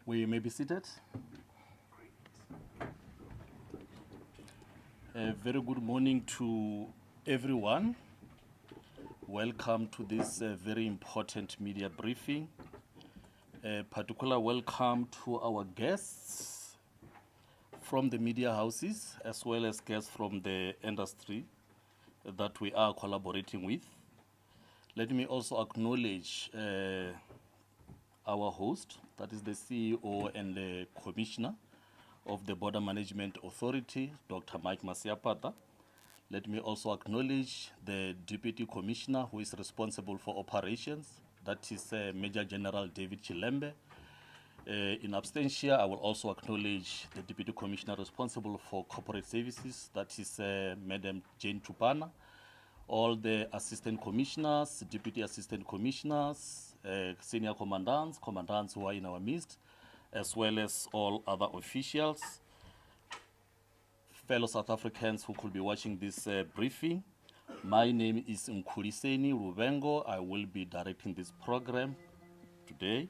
We may be seated. A very good morning to everyone. Welcome to this very important media briefing. A particular welcome to our guests from the media houses as well as guests from the industry that we are collaborating with. Let me also acknowledge our host, that is the CEO and the Commissioner of the Border Management Authority, Dr. Mike Masiapata. Let me also acknowledge the Deputy Commissioner who is responsible for operations, that is Major General David Chilembe. In absentia, I will also acknowledge the Deputy Commissioner responsible for corporate services, that is Madam Jane Tupana, all the Assistant Commissioners, Deputy Assistant Commissioners, Senior Commandants who are in our midst, as well as all other officials, fellow South Africans who could be watching this briefing. My name is Mkhuliseni Rubengo. I will be directing this program today.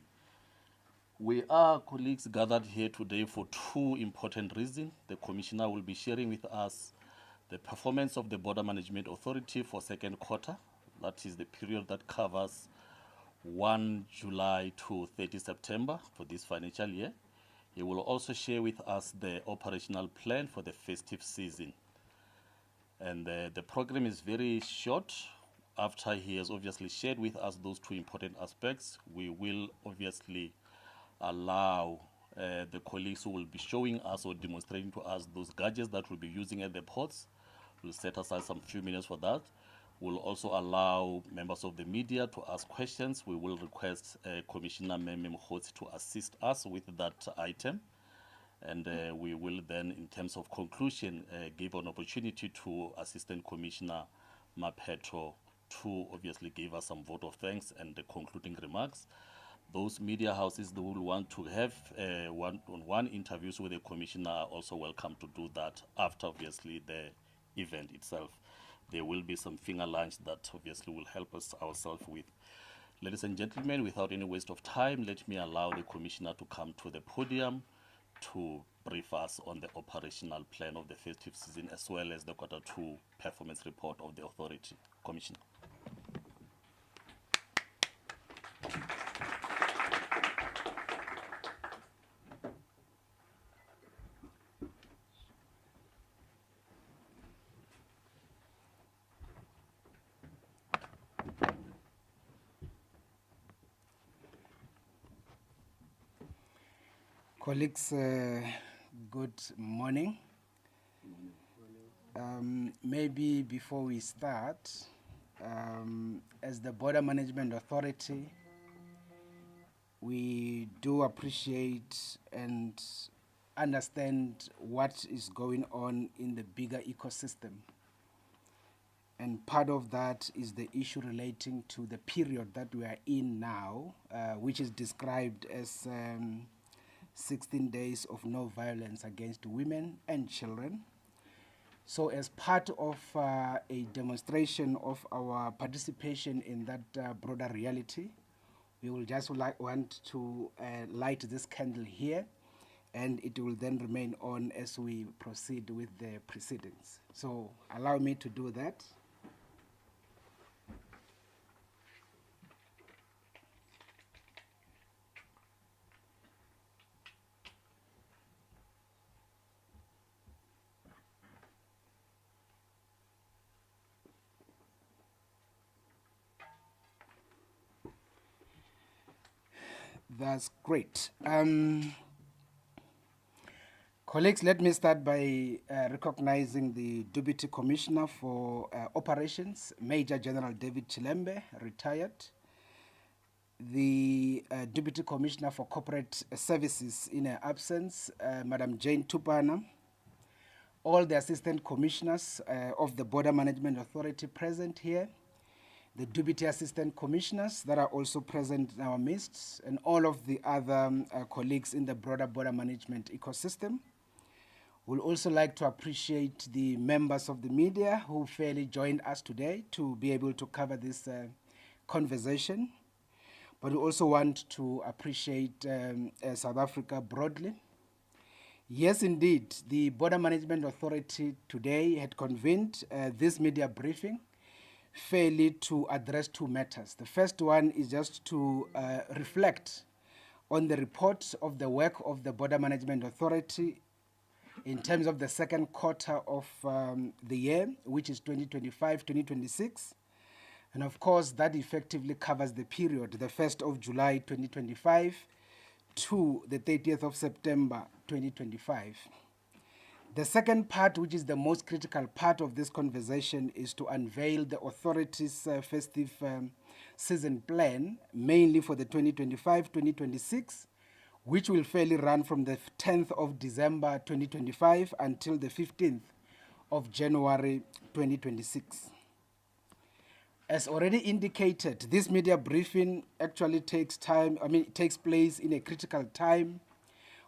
We are colleagues gathered here today for two important reasons. The Commissioner will be sharing with us the performance of the Border Management Authority for second quarter. That is the period that covers 1 July to 30 September for this financial year. He will also share with us the operational plan for the festive season. And the program is very short. After he has obviously shared with us those two important aspects, we will obviously allow the colleagues who will be showing us or demonstrating to us those gadgets that we'll be using at the ports. We'll set aside some few minutes for that. We'll also allow members of the media to ask questions. We will request Commissioner Meme Mkhotsi to assist us with that item. And we will then, in terms of conclusion, give an opportunity to Assistant Commissioner Maphetho to obviously give us some vote of thanks and the concluding remarks. Those media houses that will want to have one-on-one interviews with the Commissioner are also welcome to do that after, obviously, the event itself. There will be some finger lunch that obviously will help us ourselves with. Ladies and gentlemen, without any waste of time, let me allow the Commissioner to come to the podium to brief us on the operational plan of the festive season as well as the Q2 performance report of the authority. Commissioner. Colleagues, good morning. Maybe before we start, as the Border Management Authority, we do appreciate and understand what is going on in the bigger ecosystem. And part of that is the issue relating to the period that we are in now, which is described as 16 days of no violence against women and children. So as part of a demonstration of our participation in that broader reality, we will just want to light this candle here, and it will then remain on as we proceed with the proceedings. So allow me to do that. That's great. Colleagues, let me start by recognizing the Deputy Commissioner for Operations, Major General David Chilembe, retired. The Deputy Commissioner for Corporate Services in her absence, Madam Jane Tupana. All the Assistant Commissioners of the Border Management Authority present here. The Deputy Assistant Commissioners that are also present in our midst, and all of the other colleagues in the broader border management ecosystem. We'd also like to appreciate the members of the media who fairly joined us today to be able to cover this conversation. but we also want to appreciate South Africa broadly. Yes, indeed, the Border Management Authority today had convened this media briefing fairly to address two matters. The first one is just to reflect on the report of the work of the Border Management Authority in terms of the second quarter of the year, which is 2025-2026. And of course, that effectively covers the period, the 1st of July 2025 to the 30th of September 2025. The second part, which is the most critical part of this conversation, is to unveil the authority's festive season plan, mainly for the 2025-2026, which will fairly run from the 10th of December 2025 until the 15th of January 2026. As already indicated, this media briefing actually takes place in a critical time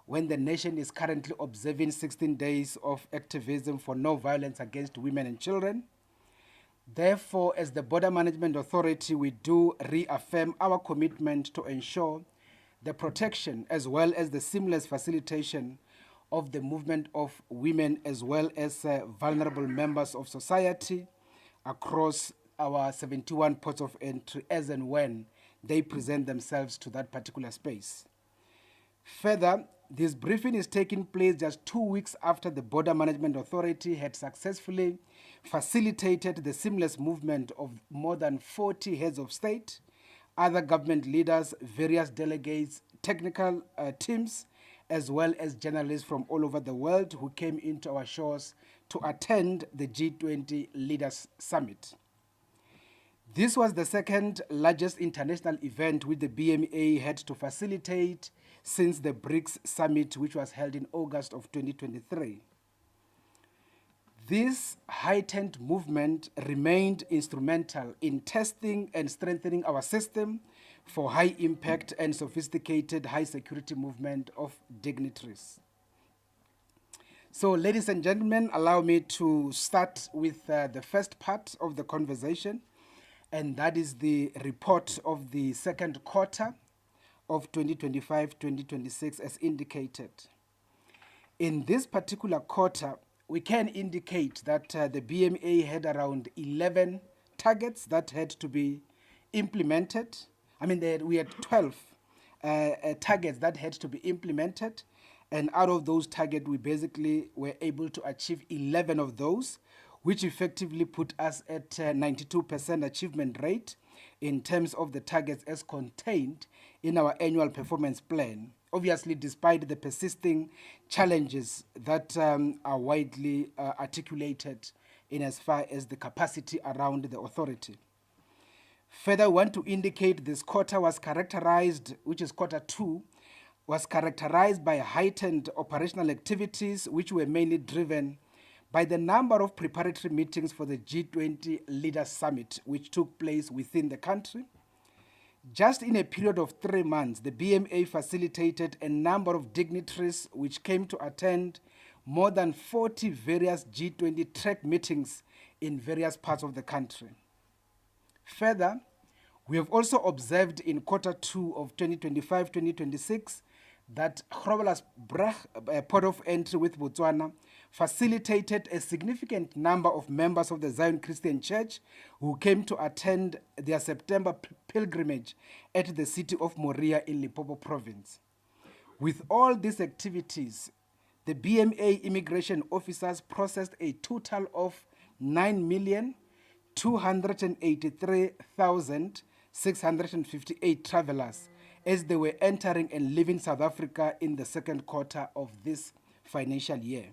when the nation is currently observing 16 days of activism for no violence against women and children. Therefore, as the Border Management Authority, we do reaffirm our commitment to ensure the protection as well as the seamless facilitation of the movement of women as well as vulnerable members of society across our 71 ports of entry as and when they present themselves to that particular space. Further, this briefing is taking place just 2 weeks after the Border Management Authority had successfully facilitated the seamless movement of more than 40 heads of state, other government leaders, various delegates, technical teams, as well as journalists from all over the world who came into our shores to attend the G20 Leaders Summit. This was the second largest international event which the BMA had to facilitate since the BRICS Summit, which was held in August of 2023. This heightened movement remained instrumental in testing and strengthening our system for high impact and sophisticated high security movement of dignitaries. So, ladies and gentlemen, allow me to start with the first part of the conversation, and that is the report of the second quarter of 2025-2026 as indicated. In this particular quarter, we can indicate that the BMA had around 11 targets that had to be implemented. We had 12 targets that had to be implemented, and out of those targets, we basically were able to achieve 11 of those, which effectively put us at 92% achievement rate in terms of the targets as contained in our annual performance plan, obviously despite the persisting challenges that are widely articulated in as far as the capacity around the authority. Further, I want to indicate this quarter was characterized, which is quarter two, was characterized by heightened operational activities which were mainly driven by the number of preparatory meetings for the G20 Leaders Summit, which took place within the country. Just in a period of 3 months, the BMA facilitated a number of dignitaries which came to attend more than 40 various G20 track meetings in various parts of the country. Further, we have also observed in quarter two of 2025-2026 that Groblersbrug, port of entry with Botswana, facilitated a significant number of members of the Zion Christian Church who came to attend their September pilgrimage at the city of Moria in Limpopo province. With all these activities, the BMA immigration officers processed a total of 9,283,658 travelers as they were entering and leaving South Africa in the second quarter of this financial year.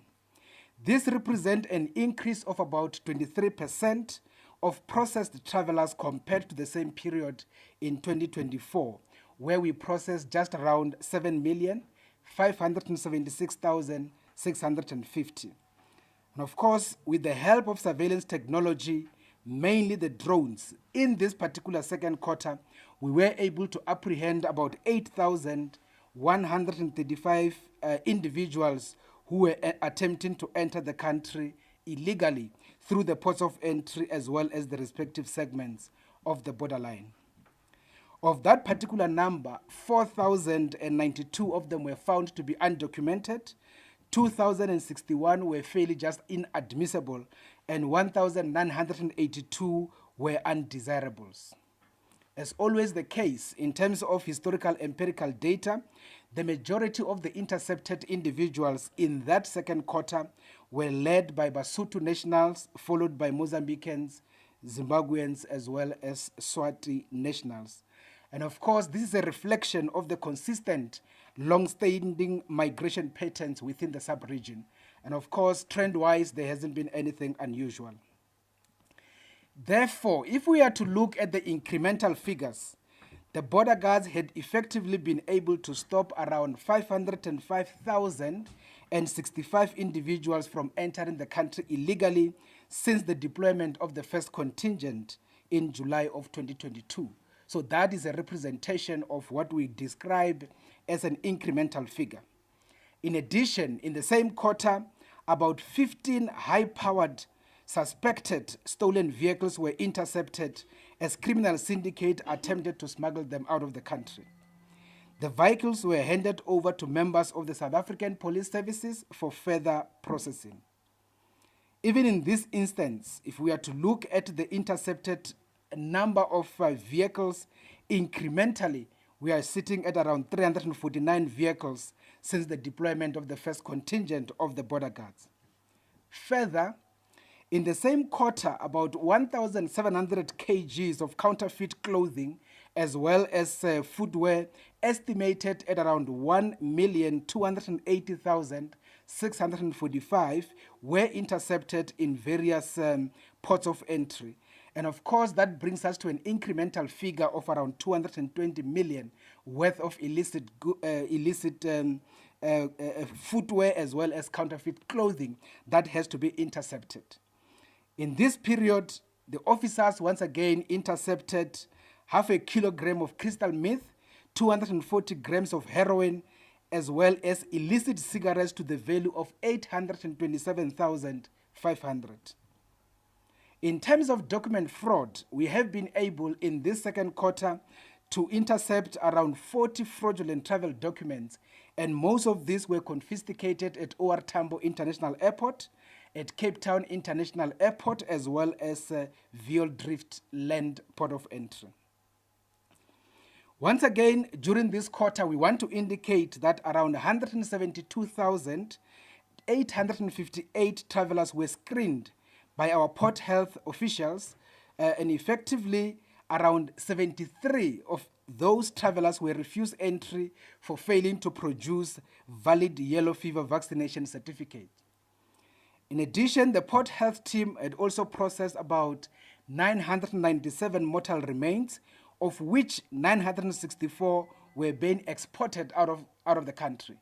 This represents an increase of about 23% of processed travelers compared to the same period in 2024, where we processed just around 7,576,650. And of course, with the help of surveillance technology, mainly the drones, in this particular second quarter, we were able to apprehend about 8,135 individuals who were attempting to enter the country illegally through the ports of entry as well as the respective segments of the borderline. Of that particular number, 4,092 of them were found to be undocumented, 2,061 were fairly just inadmissible, and 1,982 were undesirables. As always the case, in terms of historical empirical data, the majority of the intercepted individuals in that second quarter were led by Basotho nationals, followed by Mozambicans, Zimbabweans, as well as Swati nationals. And of course, this is a reflection of the consistent, long-standing migration patterns within the sub-region. And of course, trend-wise, there hasn't been anything unusual. Therefore, if we are to look at the incremental figures, the border guards had effectively been able to stop around 505,065 individuals from entering the country illegally since the deployment of the first contingent in July of 2022. So that is a representation of what we describe as an incremental figure. In addition, in the same quarter, about 15 high-powered suspected stolen vehicles were intercepted as criminal syndicate attempted to smuggle them out of the country. The vehicles were handed over to members of the South African Police Services for further processing. Even in this instance, if we are to look at the intercepted number of vehicles incrementally, we are sitting at around 349 vehicles since the deployment of the first contingent of the border guards. Further, in the same quarter, about 1,700 kgs of counterfeit clothing as well as footwear estimated at around 1,280,645 were intercepted in various ports of entry. And of course, that brings us to an incremental figure of around 220 million worth of illicit footwear as well as counterfeit clothing that has to be intercepted. In this period, the officers once again intercepted 0.5 kilogram of crystal meth, 240 grams of heroin, as well as illicit cigarettes to the value of 827,500. In terms of document fraud, we have been able in this second quarter to intercept around 40 fraudulent travel documents, and most of these were confiscated at OR Tambo International Airport, at Cape Town International Airport, as well as Violdrift Land Port of Entry. Once again, during this quarter, we want to indicate that around 172,858 travelers were screened by our port health officials, and effectively around 73 of those travelers were refused entry for failing to produce valid yellow fever vaccination certificate. In addition, the port health team had also processed about 997 mortal remains, of which 964 were being exported out of the country.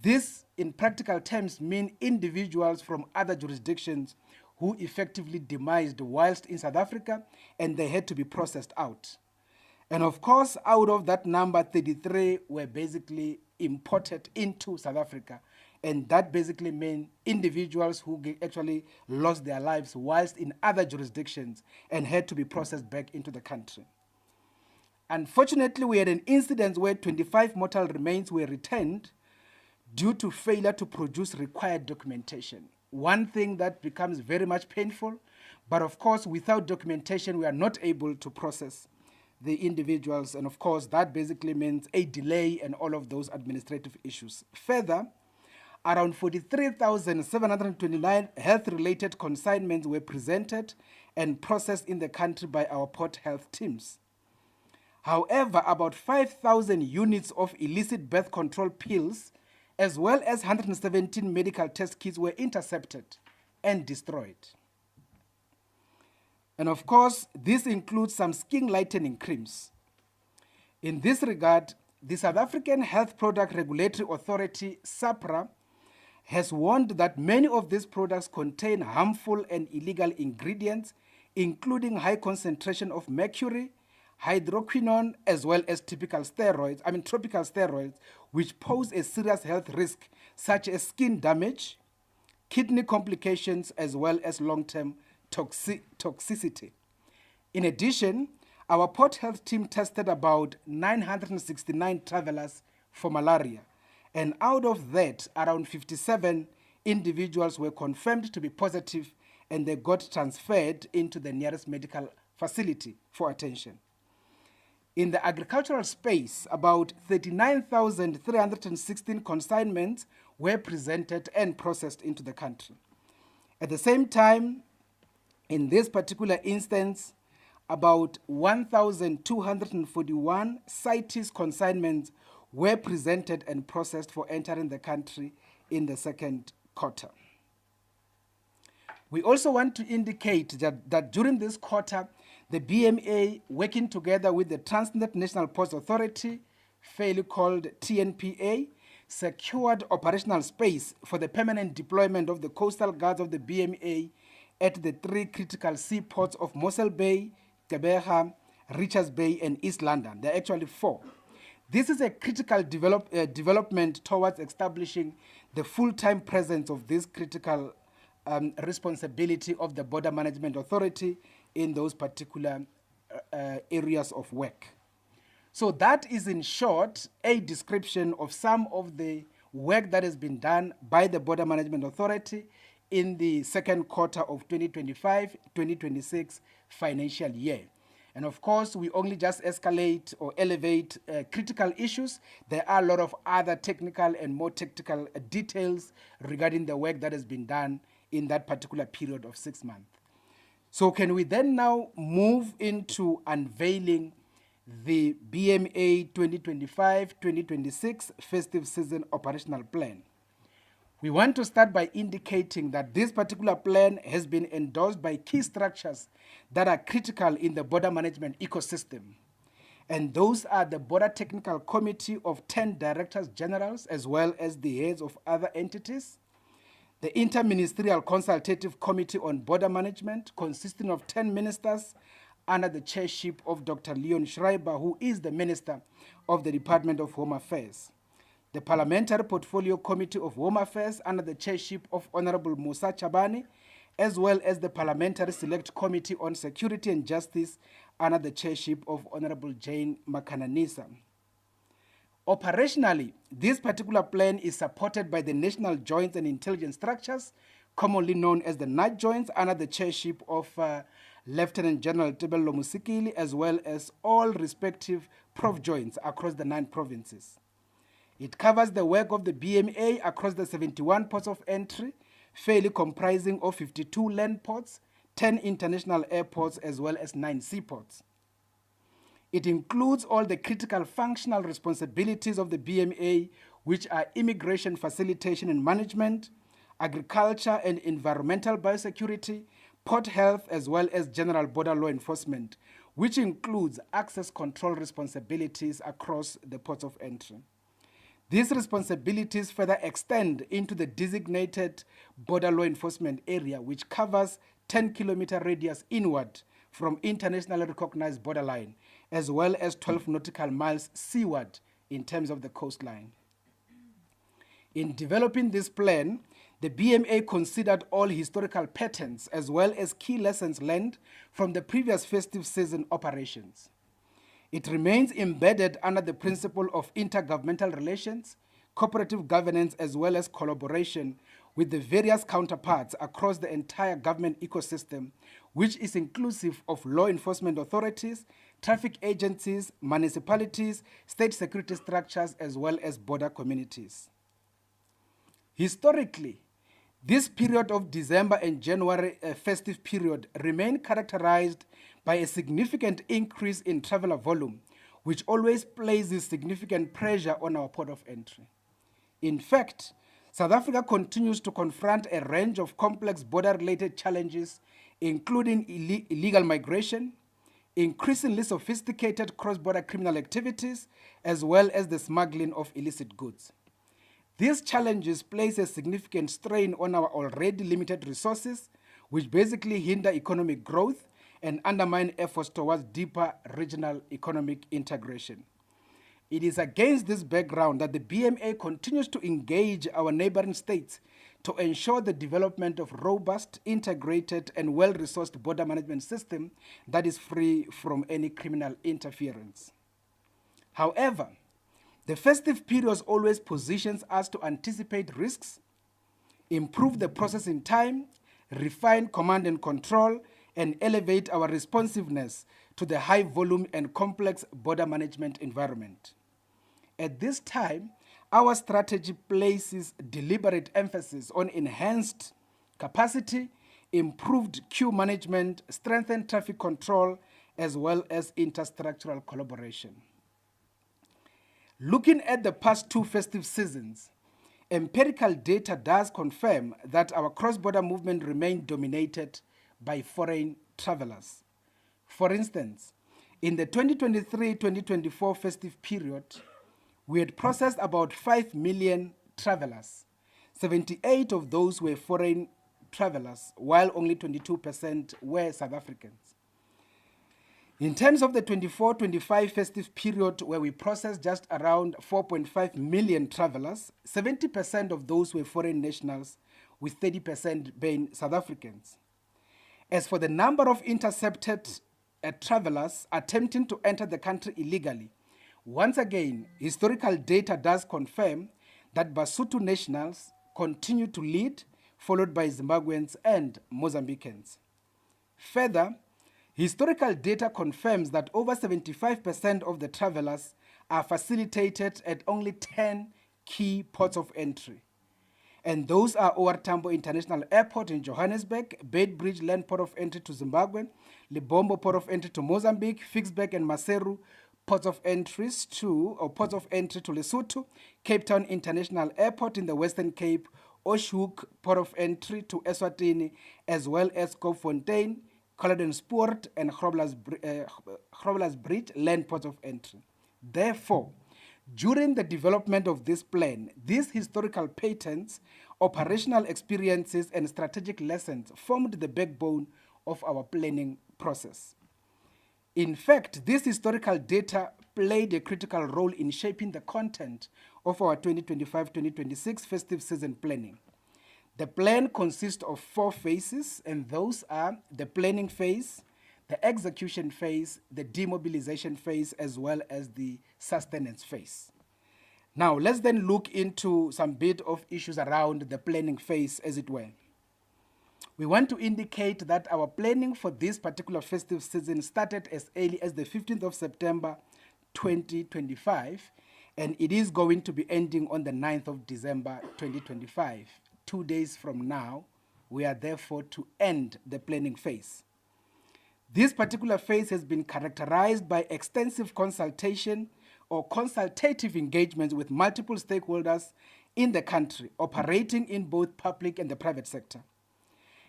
This, in practical terms, mean individuals from other jurisdictions who effectively demised whilst in South Africa, and they had to be processed out. And of course, out of that number, 33 were basically imported into South Africa. And that basically meant individuals who actually lost their lives whilst in other jurisdictions and had to be processed back into the country. Unfortunately, we had an incident where 25 mortal remains were returned due to failure to produce required documentation. One thing that becomes very much painful, but of course, without documentation, we are not able to process the individuals. And of course, that basically means a delay and all of those administrative issues. Further, around 43,729 health-related consignments were presented and processed in the country by our port health teams. However, about 5,000 units of illicit birth control pills, as well as 117 medical test kits were intercepted and destroyed. And of course, this includes some skin lightening creams. In this regard, the South African Health Product Regulatory Authority, SAPRA, has warned that many of these products contain harmful and illegal ingredients, including high concentration of mercury, hydroquinone, as well as tropical steroids, which pose a serious health risk, such as skin damage, kidney complications, as well as long-term toxicity. In addition, our port health team tested about 969 travelers for malaria, and out of that, around 57 individuals were confirmed to be positive, and they got transferred into the nearest medical facility for attention. In the agricultural space, about 39,316 consignments were presented and processed into the country. At the same time, in this particular instance, about 1,241 CITES consignments were presented and processed for entering the country in the second quarter. We also want to indicate that during this quarter, the BMA, working together with the Transnet National Ports Authority, fairly called TNPA, secured operational space for the permanent deployment of the coastal guards of the BMA at the 3 critical seaports of Mossel Bay, Gqeberha, Richards Bay, and East London. There are actually 4. This is a critical development towards establishing the full-time presence of this critical responsibility of the Border Management Authority in those particular areas of work. So that is, in short, a description of some of the work that has been done by the Border Management Authority in the second quarter of 2025-2026 financial year. And of course, we only just escalate or elevate critical issues. There are a lot of other technical and more tactical details regarding the work that has been done in that particular period of 6 months. So can we then now move into unveiling the BMA 2025-2026 festive season operational plan? We want to start by indicating that this particular plan has been endorsed by key structures that are critical in the border management ecosystem. And those are the Border Technical Committee of 10 Directors Generals, as well as the heads of other entities, the Interministerial Consultative Committee on Border Management, consisting of 10 ministers under the chairship of Dr. Leon Schreiber, who is the Minister of the Department of Home Affairs, the Parliamentary Portfolio Committee of Home Affairs under the chairship of Honorable Musa Chabani, as well as the Parliamentary Select Committee on Security and Justice under the chairship of Honorable Jane Makananisa. Operationally, this particular plan is supported by the National Joints and Intelligence Structures, commonly known as the NAT Joints, under the chairship of Lieutenant General Tebello Musikili, as well as all respective Prof Joints across the 9 provinces. It covers the work of the BMA across the 71 ports of entry, fairly comprising of 52 land ports, 10 international airports, as well as 9 seaports. It includes all the critical functional responsibilities of the BMA, which are immigration facilitation and management, agriculture and environmental biosecurity, port health, as well as general border law enforcement, which includes access control responsibilities across the ports of entry. These responsibilities further extend into the designated border law enforcement area, which covers 10-kilometer radius inward from internationally recognized borderline, as well as 12 nautical miles seaward in terms of the coastline. In developing this plan, the BMA considered all historical patterns as well as key lessons learned from the previous festive season operations. It remains embedded under the principle of intergovernmental relations, cooperative governance, as well as collaboration with the various counterparts across the entire government ecosystem, which is inclusive of law enforcement authorities, traffic agencies, municipalities, state security structures, as well as border communities. Historically, this period of December and January festive period remained characterized by a significant increase in traveler volume, which always places significant pressure on our port of entry. In fact, South Africa continues to confront a range of complex border-related challenges, including illegal migration, increasingly sophisticated cross-border criminal activities, as well as the smuggling of illicit goods. These challenges place a significant strain on our already limited resources, which basically hinder economic growth and undermine efforts towards deeper regional economic integration. It is against this background that the BMA continues to engage our neighboring states to ensure the development of robust, integrated, and well-resourced border management system that is free from any criminal interference. However, the festive period always positions us to anticipate risks, improve the process in time, refine command and control, and elevate our responsiveness to the high volume and complex border management environment. At this time, our strategy places deliberate emphasis on enhanced capacity, improved queue management, strengthened traffic control, as well as interstructural collaboration. Looking at the past two festive seasons, empirical data does confirm that our cross-border movement remained dominated by foreign travelers. For instance, in the 2023-2024 festive period, we had processed about 5 million travelers. 78 of those were foreign travelers, while only 22% were South Africans. In terms of the 24-25 festive period, where we processed just around 4.5 million travelers, 70% of those were foreign nationals, with 30% being South Africans. As for the number of intercepted travelers attempting to enter the country illegally, once again, historical data does confirm that Basotho nationals continue to lead, followed by Zimbabweans and Mozambicans. Further, historical data confirms that over 75% of the travelers are facilitated at only 10 key ports of entry. And those are OR Tambo International Airport in Johannesburg, Beitbridge Land Port of Entry to Zimbabwe, Libombo Port of Entry to Mozambique, Ficksburg and Maseru ports of entry to Lesotho, Cape Town International Airport in the Western Cape, Oshhoek Port of Entry to Eswatini, as well as Koopfontein, Caledonspoort and Groblersbridge Land Port of Entry. Therefore, during the development of this plan, these historical patterns, operational experiences, and strategic lessons formed the backbone of our planning process. In fact, this historical data played a critical role in shaping the content of our 2025-2026 festive season planning. The plan consists of 4 phases, and those are the planning phase, the execution phase, the demobilization phase, as well as the sustenance phase. Now, let's then look into some bit of issues around the planning phase, as it were. We want to indicate that our planning for this particular festive season started as early as the 15th of September 2025, and it is going to be ending on the 9th of December 2025. 2 days from now, we are therefore to end the planning phase. This particular phase has been characterized by extensive consultation or consultative engagements with multiple stakeholders in the country, operating in both public and the private sector.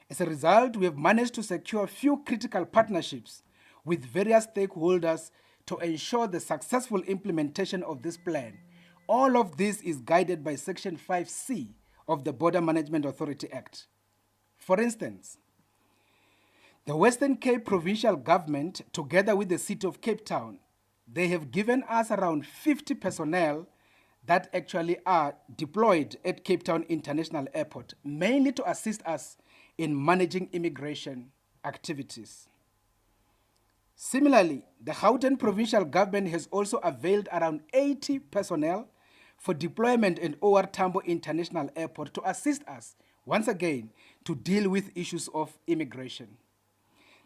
As a result, we have managed to secure a few critical partnerships with various stakeholders to ensure the successful implementation of this plan. All of this is guided by Section 5C of the Border Management Authority Act. For instance, the Western Cape Provincial Government, together with the City of Cape Town, they have given us around 50 personnel that actually are deployed at Cape Town International Airport, mainly to assist us in managing immigration activities. Similarly, the Gauteng Provincial Government has also availed around 80 personnel for deployment in OR Tambo International Airport to assist us, once again, to deal with issues of immigration.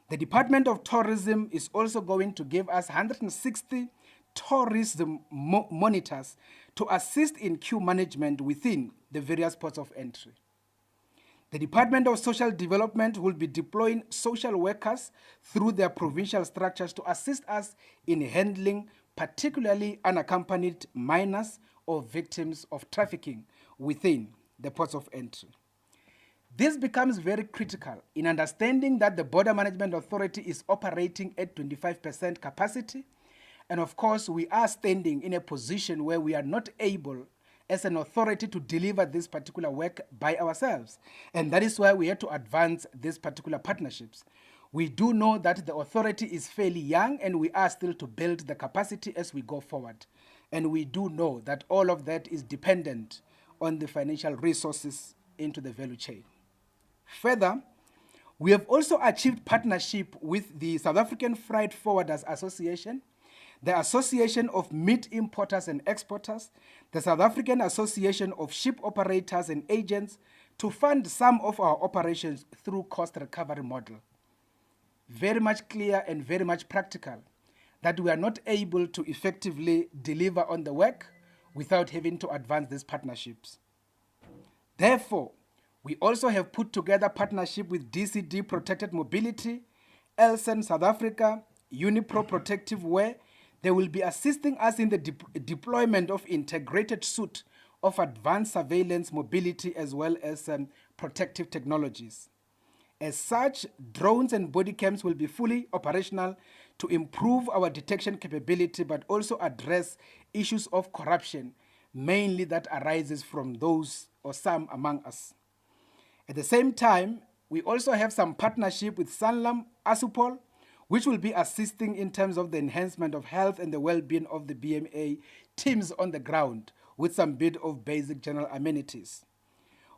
The Department of Tourism is also going to give us 160 tourism monitors to assist in queue management within the various ports of entry. The Department of Social Development will be deploying social workers through their provincial structures to assist us in handling particularly unaccompanied minors or victims of trafficking within the ports of entry. This becomes very critical in understanding that the Border Management Authority is operating at 25% capacity, and of course we are standing in a position where we are not able as an authority to deliver this particular work by ourselves. And that is why we had to advance these particular partnerships. We do know that the authority is fairly young and we are still to build the capacity as we go forward. And we do know that all of that is dependent on the financial resources into the value chain. Further, we have also achieved partnership with the South African Freight Forwarders Association, the Association of Meat Importers and Exporters, the South African Association of Ship Operators and Agents to fund some of our operations through cost recovery model. Very much clear and very much practical that we are not able to effectively deliver on the work without having to advance these partnerships. Therefore, we also have put together partnership with DCD Protected Mobility, Elsen South Africa, Unipro Protective Wear. They will be assisting us in the deployment of integrated suite of advanced surveillance mobility as well as protective technologies. As such, drones and body cams will be fully operational to improve our detection capability but also address issues of corruption, mainly that arises from those or some among us. At the same time, we also have some partnership with Sanlam Asupol, which will be assisting in terms of the enhancement of health and the well-being of the BMA teams on the ground with some bit of basic general amenities.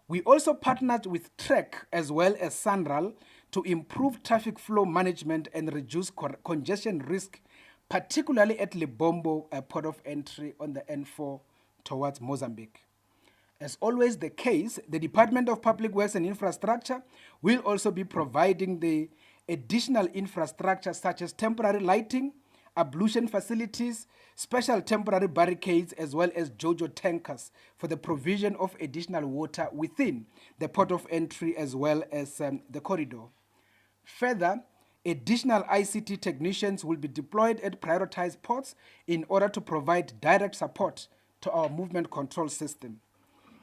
We also partnered with Trek as well as Sanral to improve traffic flow management and reduce congestion risk, particularly at Lebombo, a port of entry on the N4 towards Mozambique. As always the case, the Department of Public Works and Infrastructure will also be providing the additional infrastructure such as temporary lighting, ablution facilities, special temporary barricades, as well as JoJo tankers for the provision of additional water within the port of entry as well as the corridor. Further, additional ICT technicians will be deployed at prioritized ports in order to provide direct support to our movement control system.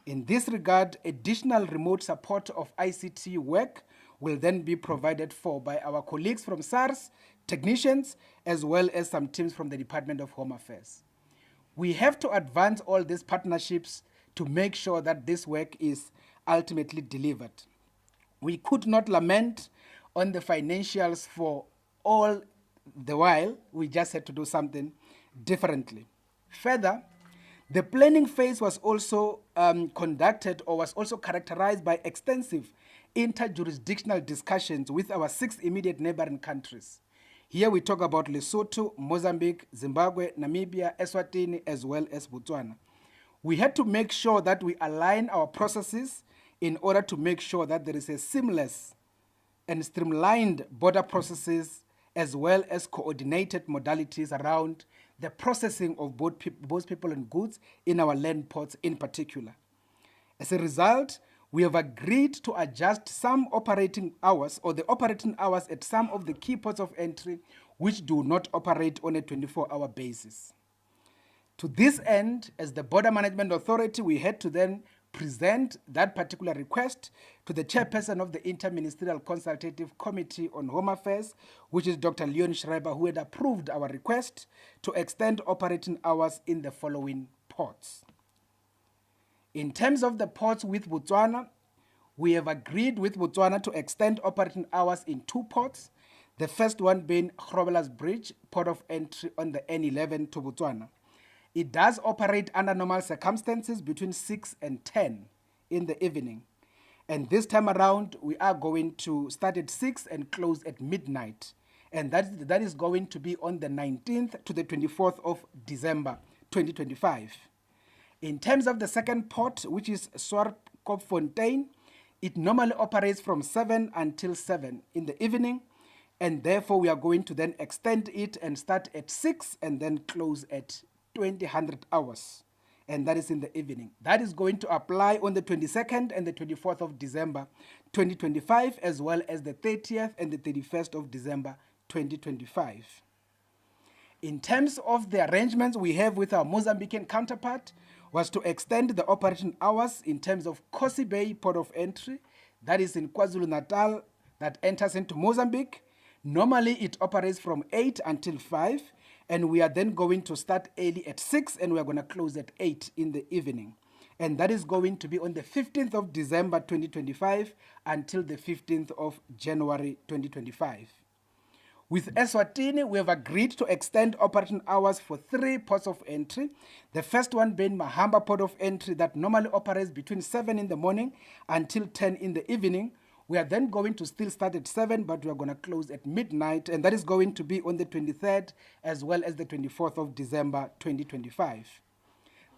In this regard, additional remote support of ICT work will then be provided for by our colleagues from SARS, technicians, as well as some teams from the Department of Home Affairs. We have to advance all these partnerships to make sure that this work is ultimately delivered. We could not lament on the financials for all the while. We just had to do something differently. Further, the planning phase was also conducted or was also characterized by extensive interjurisdictional discussions with our 6 immediate neighboring countries. Here we talk about Lesotho, Mozambique, Zimbabwe, Namibia, Eswatini, as well as Botswana. We had to make sure that we align our processes in order to make sure that there is a seamless and streamlined border processes as well as coordinated modalities around the processing of both people and goods in our land ports in particular. As a result, we have agreed to adjust some operating hours or the operating hours at some of the key ports of entry which do not operate on a 24-hour basis. To this end, as the Border Management Authority, we had to then present that particular request to the chairperson of the Interministerial Consultative Committee on Home Affairs, which is Dr. Leon Schreiber, who had approved our request to extend operating hours in the following ports. In terms of the ports with Botswana, we have agreed with Botswana to extend operating hours in 2 ports, the first one being Grobela's Bridge, port of entry on the N11 to Botswana. It does operate under normal circumstances between 6 and 10 in the evening. And this time around, we are going to start at 6 and close at midnight. And that is going to be on the 19th to the 24th of December 2025. In terms of the second port, which is Swartopfontein, it normally operates from 7 until 7 in the evening. And therefore, we are going to then extend it and start at 6 and then close at 2000 hours, and that is in the evening. That is going to apply on the 22nd and the 24th of December 2025, as well as the 30th and the 31st of December 2025. In terms of the arrangements we have with our Mozambican counterpart, was to extend the operation hours in terms of Kosi Bay port of entry, that is in KwaZulu-Natal, that enters into Mozambique. Normally it operates from 8 until 5, and we are then going to start early at 6 and we are going to close at 8 in the evening. And that is going to be on the 15th of December 2025 until the 15th of January 2025. With Eswatini, we have agreed to extend operating hours for 3 ports of entry. The first one being Mahamba port of entry that normally operates between 7 in the morning until 10 in the evening. We are then going to still start at 7, but we are going to close at midnight, and that is going to be on the 23rd as well as the 24th of December 2025.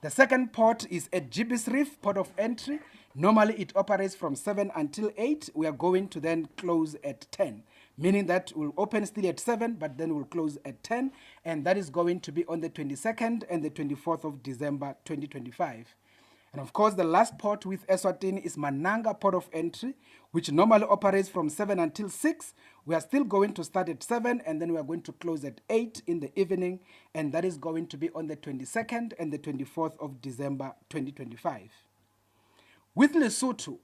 The second port is at Gibis Reef, port of entry. Normally it operates from 7 until 8. We are going to then close at 10, meaning that we'll open still at 7, but then we'll close at 10, and that is going to be on the 22nd and the 24th of December 2025. And of course, the last port with Eswatini is Mananga port of entry, which normally operates from 7 until 6. We are still going to start at 7, and then we are going to close at 8 in the evening, and that is going to be on the 22nd and the 24th of December 2025. With Lesotho,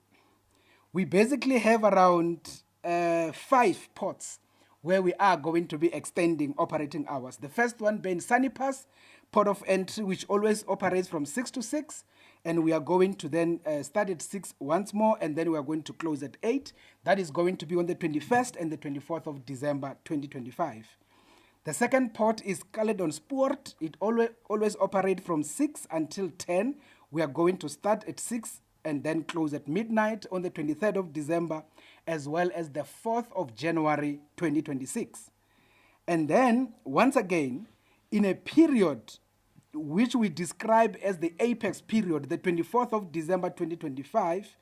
we basically have around 5 ports where we are going to be extending operating hours. The first one being Sanipas, port of entry, which always operates from 6 to 6. And we are going to then start at 6 once more, and then we are going to close at 8. That is going to be on the 21st and the 24th of December 2025. The second port is Caledonspoort. It always operates from 6 until 10. We are going to start at 6 and then close at midnight on the 23rd of December, as well as the 4th of January 2026. And then, once again, in a period which we describe as the apex period, the 24th of December 2025,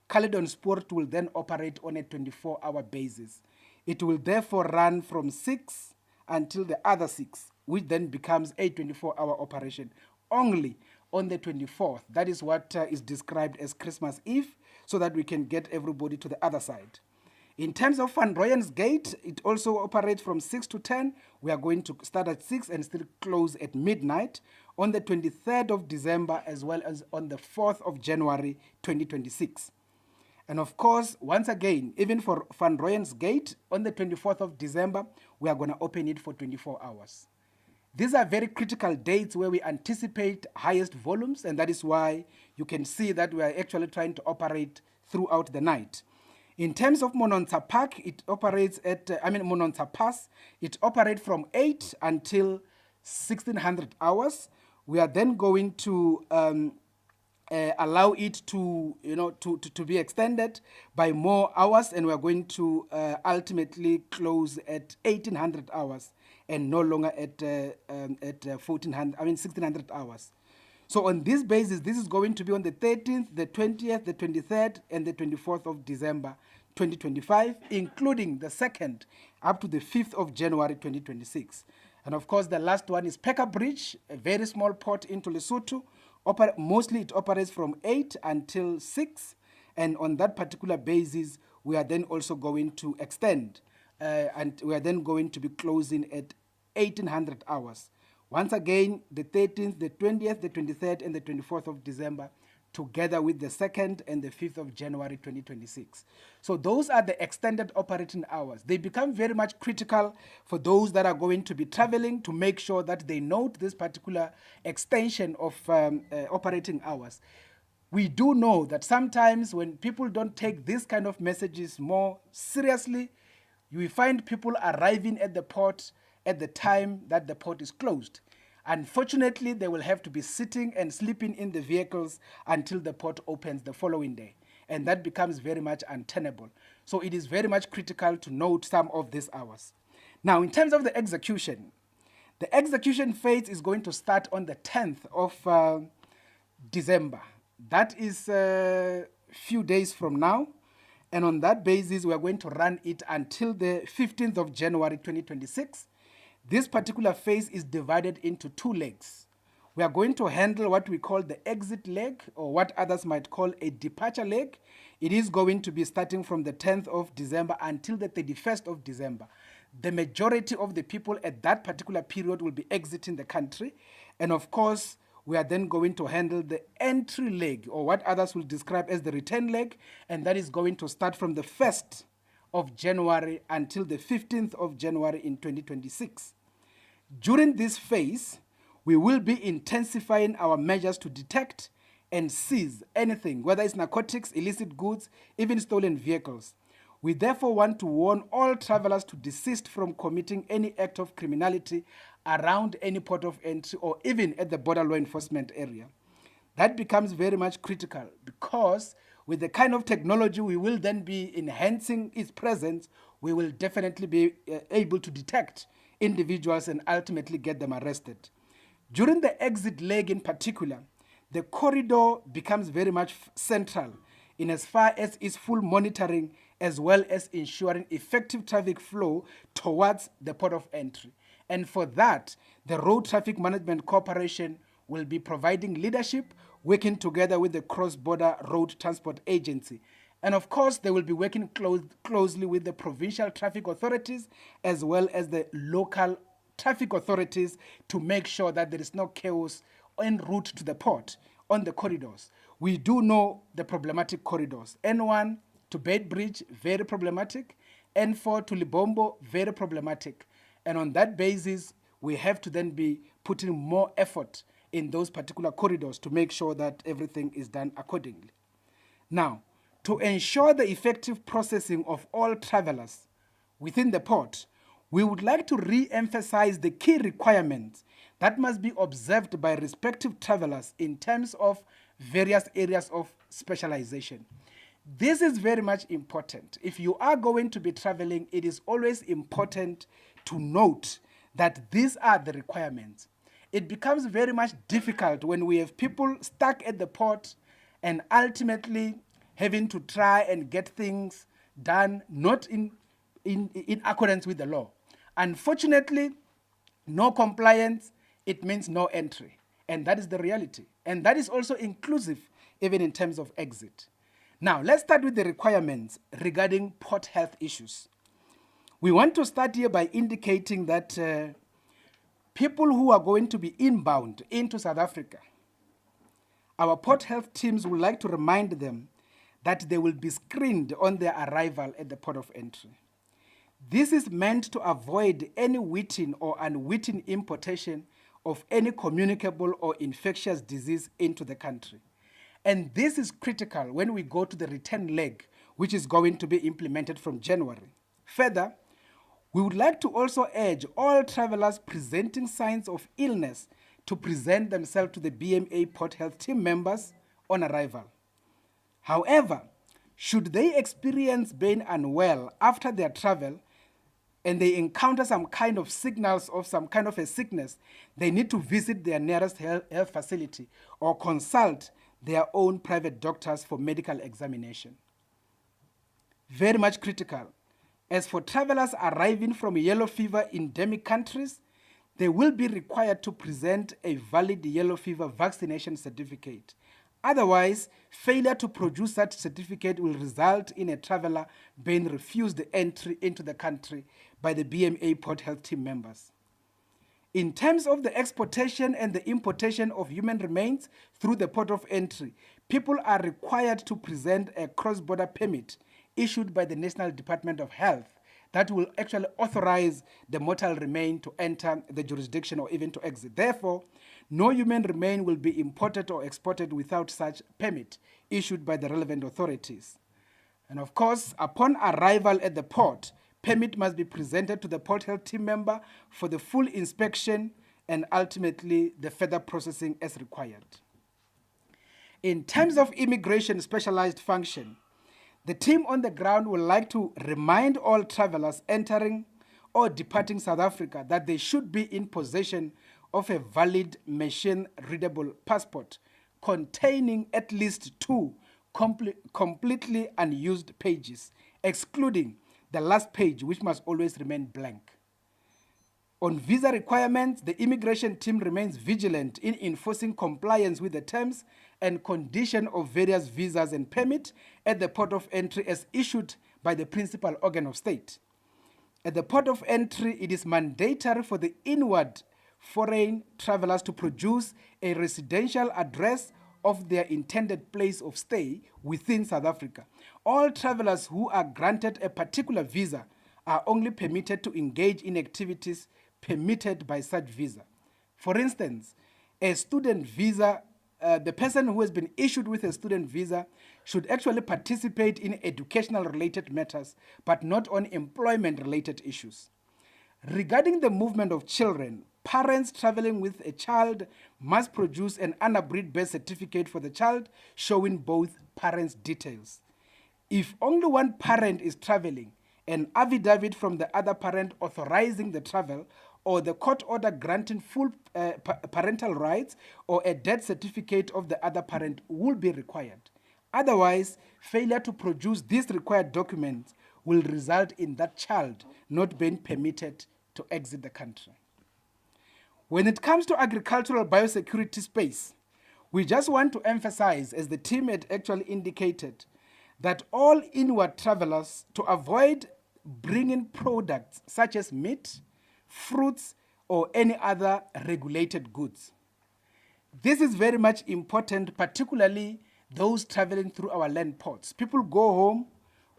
Caledonspoort will then operate on a 24-hour basis. It will therefore run from 6 until the other 6, which then becomes a 24-hour operation only on the 24th. That is what is described as Christmas Eve, so that we can get everybody to the other side. In terms of Van Rooyen's Gate, it also operates from 6 to 10. We are going to start at 6 and still close at midnight on the 23rd of December as well as on the 4th of January 2026. And of course, once again, even for Van Rooyen's Gate, on the 24th of December, we are going to open it for 24 hours. These are very critical dates where we anticipate highest volumes, and that is why you can see that we are actually trying to operate throughout the night. In terms of Mononsa Park, it operates at, Mononsa Pass, it operates from 8 until 1600 hours. We are then going to allow it to, to be extended by more hours, and we are going to ultimately close at 1800 hours and no longer at 1600 hours. So on this basis, this is going to be on the 13th, the 20th, the 23rd, and the 24th of December 2025, including the 2nd up to the 5th of January 2026. And of course, the last one is Peka Bridge, a very small port into Lesotho. Mostly it operates from 8 until 6. And on that particular basis, we are then also going to extend. And we are then going to be closing at 1800 hours. Once again, the 13th, the 20th, the 23rd, and the 24th of December, together with the 2nd and the 5th of January 2026. So those are the extended operating hours. They become very much critical for those that are going to be traveling to make sure that they note this particular extension of operating hours. We do know that sometimes when people don't take this kind of messages more seriously, you find people arriving at the port at the time that the port is closed. Unfortunately, they will have to be sitting and sleeping in the vehicles until the port opens the following day. And that becomes very much untenable. So it is very much critical to note some of these hours. Now, in terms of the execution phase is going to start on the 10th of December. That is a few days from now. And on that basis, we are going to run it until the 15th of January 2026. This particular phase is divided into 2 legs. We are going to handle what we call the exit leg, or what others might call a departure leg. It is going to be starting from the 10th of December until the 31st of December. The majority of the people at that particular period will be exiting the country. And of course, we are then going to handle the entry leg, or what others will describe as the return leg, and that is going to start from the 1st of January until the 15th of January in 2026. During this phase, we will be intensifying our measures to detect and seize anything, whether it's narcotics, illicit goods, even stolen vehicles. We therefore want to warn all travelers to desist from committing any act of criminality around any port of entry or even at the border law enforcement area. That becomes very much critical because with the kind of technology we will then be enhancing its presence, we will definitely be able to detect individuals and ultimately get them arrested. During the exit leg in particular, the corridor becomes very much central in as far as its full monitoring as well as ensuring effective traffic flow towards the port of entry. And for that, the Road Traffic Management Corporation will be providing leadership, working together with the Cross-Border Road Transport Agency. And of course, they will be working closely with the provincial traffic authorities as well as the local traffic authorities to make sure that there is no chaos en route to the port on the corridors. We do know the problematic corridors. N1 to Beitbridge, very problematic. N4 to Libombo, very problematic. And on that basis, we have to then be putting more effort in those particular corridors to make sure that everything is done accordingly. Now, to ensure the effective processing of all travelers within the port, we would like to re-emphasize the key requirements that must be observed by respective travelers in terms of various areas of specialization. This is very much important. If you are going to be traveling, it is always important to note that these are the requirements. It becomes very much difficult when we have people stuck at the port and ultimately having to try and get things done not in accordance with the law. Unfortunately, no compliance, it means no entry. And that is the reality. And that is also inclusive even in terms of exit. Now, let's start with the requirements regarding port health issues. We want to start here by indicating that people who are going to be inbound into South Africa, our port health teams would like to remind them that they will be screened on their arrival at the port of entry. This is meant to avoid any witting or unwitting importation of any communicable or infectious disease into the country. And this is critical when we go to the return leg, which is going to be implemented from January. Further, we would like to also urge all travelers presenting signs of illness to present themselves to the BMA Port Health team members on arrival. However, should they experience being unwell after their travel and they encounter some kind of signals of some kind of a sickness, they need to visit their nearest health facility or consult their own private doctors for medical examination. Very much critical. As for travelers arriving from yellow fever endemic countries, they will be required to present a valid yellow fever vaccination certificate. Otherwise, failure to produce such certificate will result in a traveler being refused entry into the country by the BMA Port Health team members. In terms of the exportation and the importation of human remains through the port of entry, people are required to present a cross-border permit issued by the National Department of Health that will actually authorize the mortal remain to enter the jurisdiction or even to exit. Therefore, no human remain will be imported or exported without such permit issued by the relevant authorities. And of course, upon arrival at the port, permit must be presented to the port health team member for the full inspection and ultimately the further processing as required. In terms of immigration specialized function, the team on the ground would like to remind all travelers entering or departing South Africa that they should be in possession of a valid machine-readable passport containing at least 2 completely unused pages, excluding the last page, which must always remain blank. On visa requirements, the immigration team remains vigilant in enforcing compliance with the terms and condition of various visas and permit at the port of entry as issued by the principal organ of state. At the port of entry, it is mandatory for the inward foreign travelers to produce a residential address of their intended place of stay within South Africa. All travelers who are granted a particular visa are only permitted to engage in activities permitted by such visa. For instance, a student visa the person who has been issued with a student visa should actually participate in educational related matters, but not on employment related issues. Regarding the movement of children, parents traveling with a child must produce an unabridged birth certificate for the child showing both parents' details. If only one parent is traveling, an affidavit from the other parent authorizing the travel or the court order granting full parental rights or a death certificate of the other parent will be required. Otherwise, failure to produce these required documents will result in that child not being permitted to exit the country. When it comes to agricultural biosecurity space, we just want to emphasize, as the team had actually indicated, that all inward travelers, to avoid bringing products such as meat, fruits, or any other regulated goods. This is very much important, particularly those traveling through our land ports. People go home,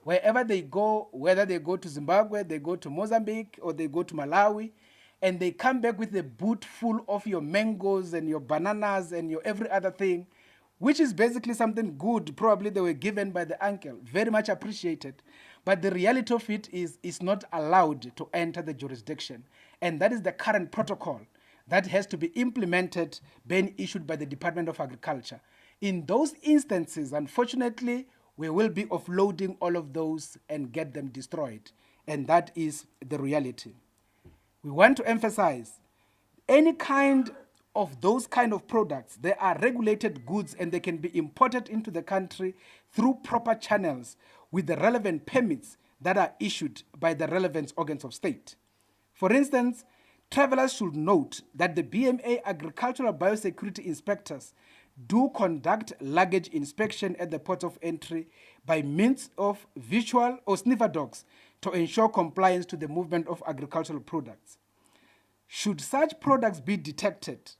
wherever they go, whether they go to Zimbabwe, they go to Mozambique, or they go to Malawi, and they come back with a boot full of your mangoes and your bananas and your every other thing, which is basically something good. Probably they were given by the uncle, very much appreciated. But the reality of it is it's not allowed to enter the jurisdiction. And that is the current protocol that has to be implemented, being issued by the Department of Agriculture. In those instances, unfortunately, we will be offloading all of those and get them destroyed. And that is the reality. We want to emphasize any kind of those kind of products, they are regulated goods and they can be imported into the country through proper channels with the relevant permits that are issued by the relevant organs of state. For instance, travelers should note that the BMA agricultural biosecurity inspectors do conduct luggage inspection at the port of entry by means of visual or sniffer dogs to ensure compliance to the movement of agricultural products. Should such products be detected,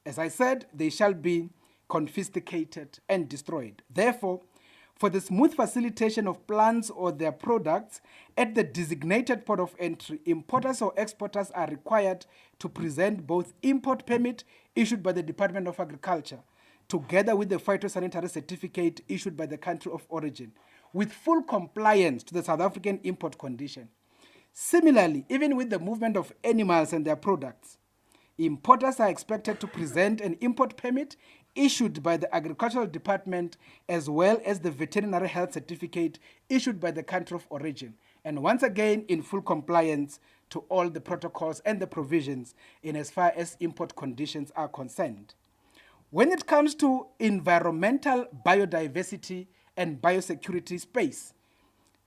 as I said, they shall be confiscated and destroyed. Therefore, for the smooth facilitation of plants or their products at the designated port of entry, importers or exporters are required to present both import permit issued by the Department of Agriculture together with the phytosanitary certificate issued by the country of origin with full compliance to the South African import condition. Similarly, even with the movement of animals and their products, importers are expected to present an import permit issued by the Agricultural Department as well as the veterinary health certificate issued by the country of origin, and once again in full compliance to all the protocols and the provisions in as far as import conditions are concerned. When it comes to environmental biodiversity and biosecurity space,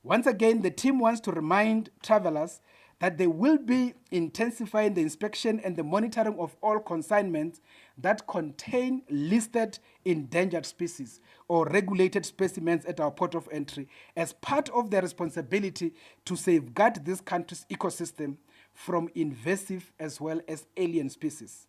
once again, the team wants to remind travelers that they will be intensifying the inspection and the monitoring of all consignments that contain listed endangered species or regulated specimens at our port of entry as part of their responsibility to safeguard this country's ecosystem from invasive as well as alien species.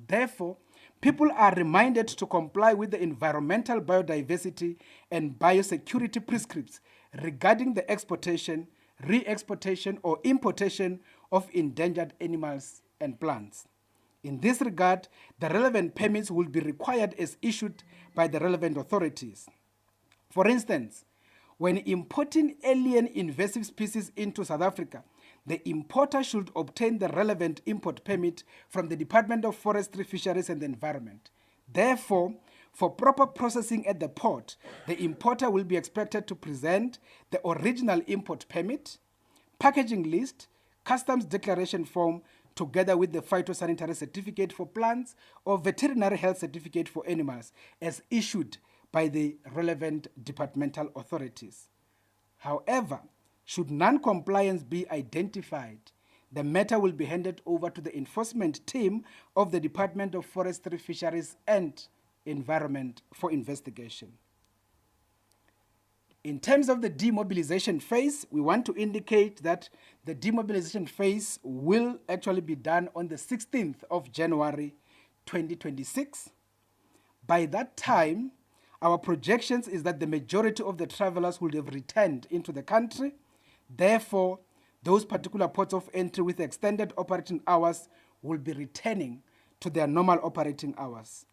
Therefore, people are reminded to comply with the environmental biodiversity and biosecurity prescripts regarding the exportation, re-exportation, or importation of endangered animals and plants. In this regard, the relevant permits will be required as issued by the relevant authorities. For instance, when importing alien invasive species into South Africa, the importer should obtain the relevant import permit from the Department of Forestry, Fisheries and the Environment. Therefore, for proper processing at the port, the importer will be expected to present the original import permit, packaging list, customs declaration form, together with the phytosanitary certificate for plants or veterinary health certificate for animals as issued by the relevant departmental authorities. However, should non-compliance be identified, the matter will be handed over to the enforcement team of the Department of Forestry, Fisheries and Environment for investigation. In terms of the demobilization phase, we want to indicate that the demobilization phase will actually be done on the 16th of January 2026. By that time, our projections is that the majority of the travelers will have returned into the country. Therefore, those particular ports of entry with extended operating hours will be returning to their normal operating hours.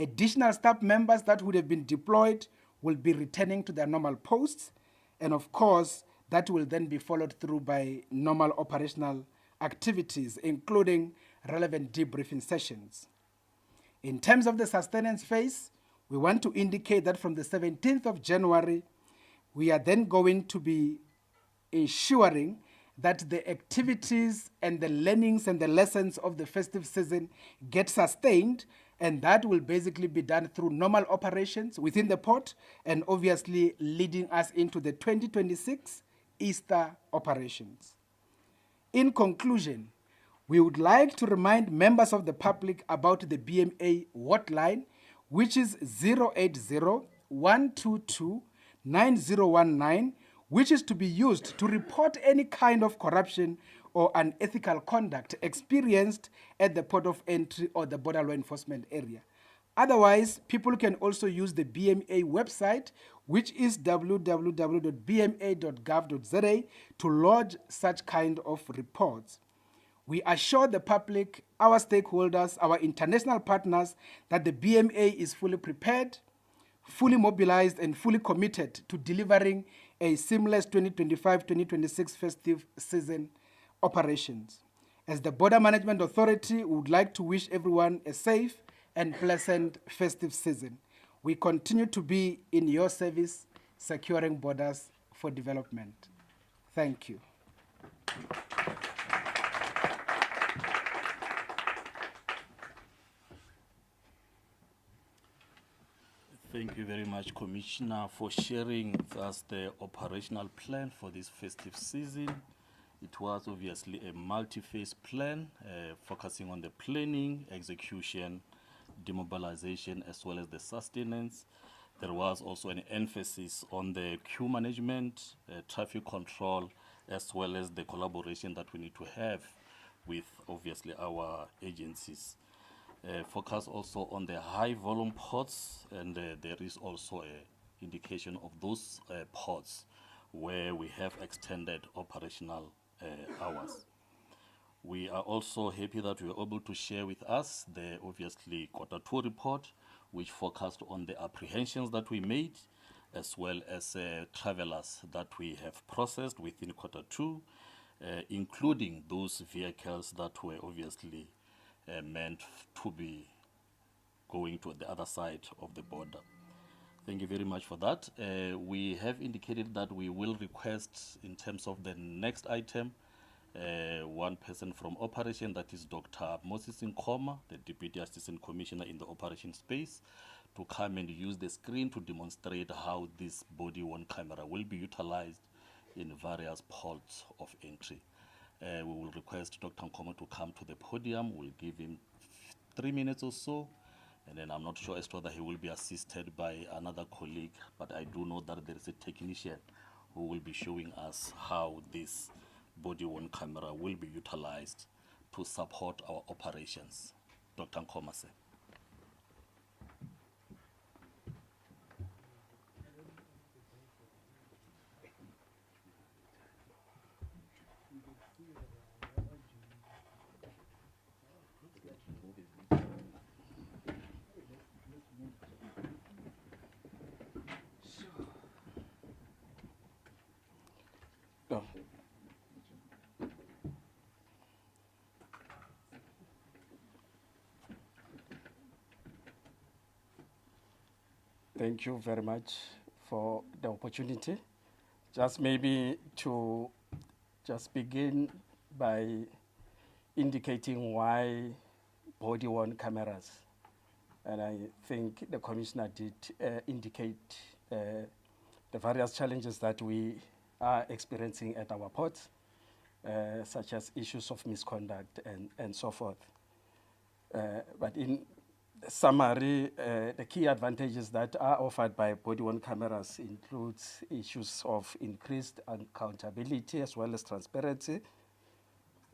Additional staff members that would have been deployed will be returning to their normal posts. And of course, that will then be followed through by normal operational activities, including relevant debriefing sessions. In terms of the sustenance phase, we want to indicate that from the 17th of January, we are then going to be ensuring that the activities and the learnings and the lessons of the festive season get sustained, and that will basically be done through normal operations within the port and obviously leading us into the 2026 Easter operations. In conclusion, we would like to remind members of the public about the BMA hotline, which is 080-122-9019, which is to be used to report any kind of corruption or unethical conduct experienced at the port of entry or the border law enforcement area. Otherwise, people can also use the BMA website, which is www.bma.gov.za, to lodge such kind of reports. We assure the public, our stakeholders, our international partners that the BMA is fully prepared, fully mobilized, and fully committed to delivering a seamless 2025-2026 festive season operations. As the Border Management Authority, we would like to wish everyone a safe and pleasant festive season. We continue to be in your service, securing borders for development. Thank you. Thank you very much, Commissioner, for sharing with us the operational plan for this festive season. It was obviously a multi-phase plan, focusing on the planning, execution, demobilization, as well as the sustenance. There was also an emphasis on the queue management, traffic control, as well as the collaboration that we need to have with, obviously, our agencies. Focus also on the high volume ports, and there is also an indication of those ports where we have extended operational hours. We are also happy that we were able to share with us the obviously Q2 report, which focused on the apprehensions that we made, as well as travelers that we have processed within Q2, including those vehicles that were obviously meant to be going to the other side of the border. Thank you very much for that. We have indicated that we will request, in terms of the next item, one person from operation, that is Dr. Moses Nkoma, the Deputy Assistant Commissioner in the operation space, to come and use the screen to demonstrate how this body-worn camera will be utilized in various ports of entry. We will request Dr. Nkoma to come to the podium. We'll give him 3 minutes or so, and then I'm not sure as to whether he will be assisted by another colleague, but I do know that there is a technician who will be showing us how this body-worn camera will be utilized to support our operations. Dr. Nkoma, sir. Thank you very much for the opportunity. Just maybe to just begin by indicating why body-worn cameras. And I think the Commissioner did indicate the various challenges that we are experiencing at our ports, such as issues of misconduct and so forth. But in summary, the key advantages that are offered by body-worn cameras includes issues of increased accountability as well as transparency,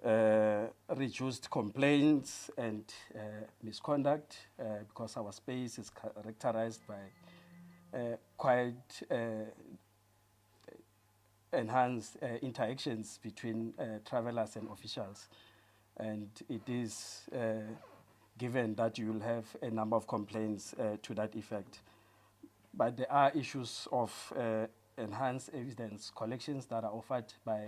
reduced complaints and misconduct, because our space is characterized by quite enhanced interactions between travelers and officials. And it is given that you will have a number of complaints to that effect. But there are issues of enhanced evidence collections that are offered by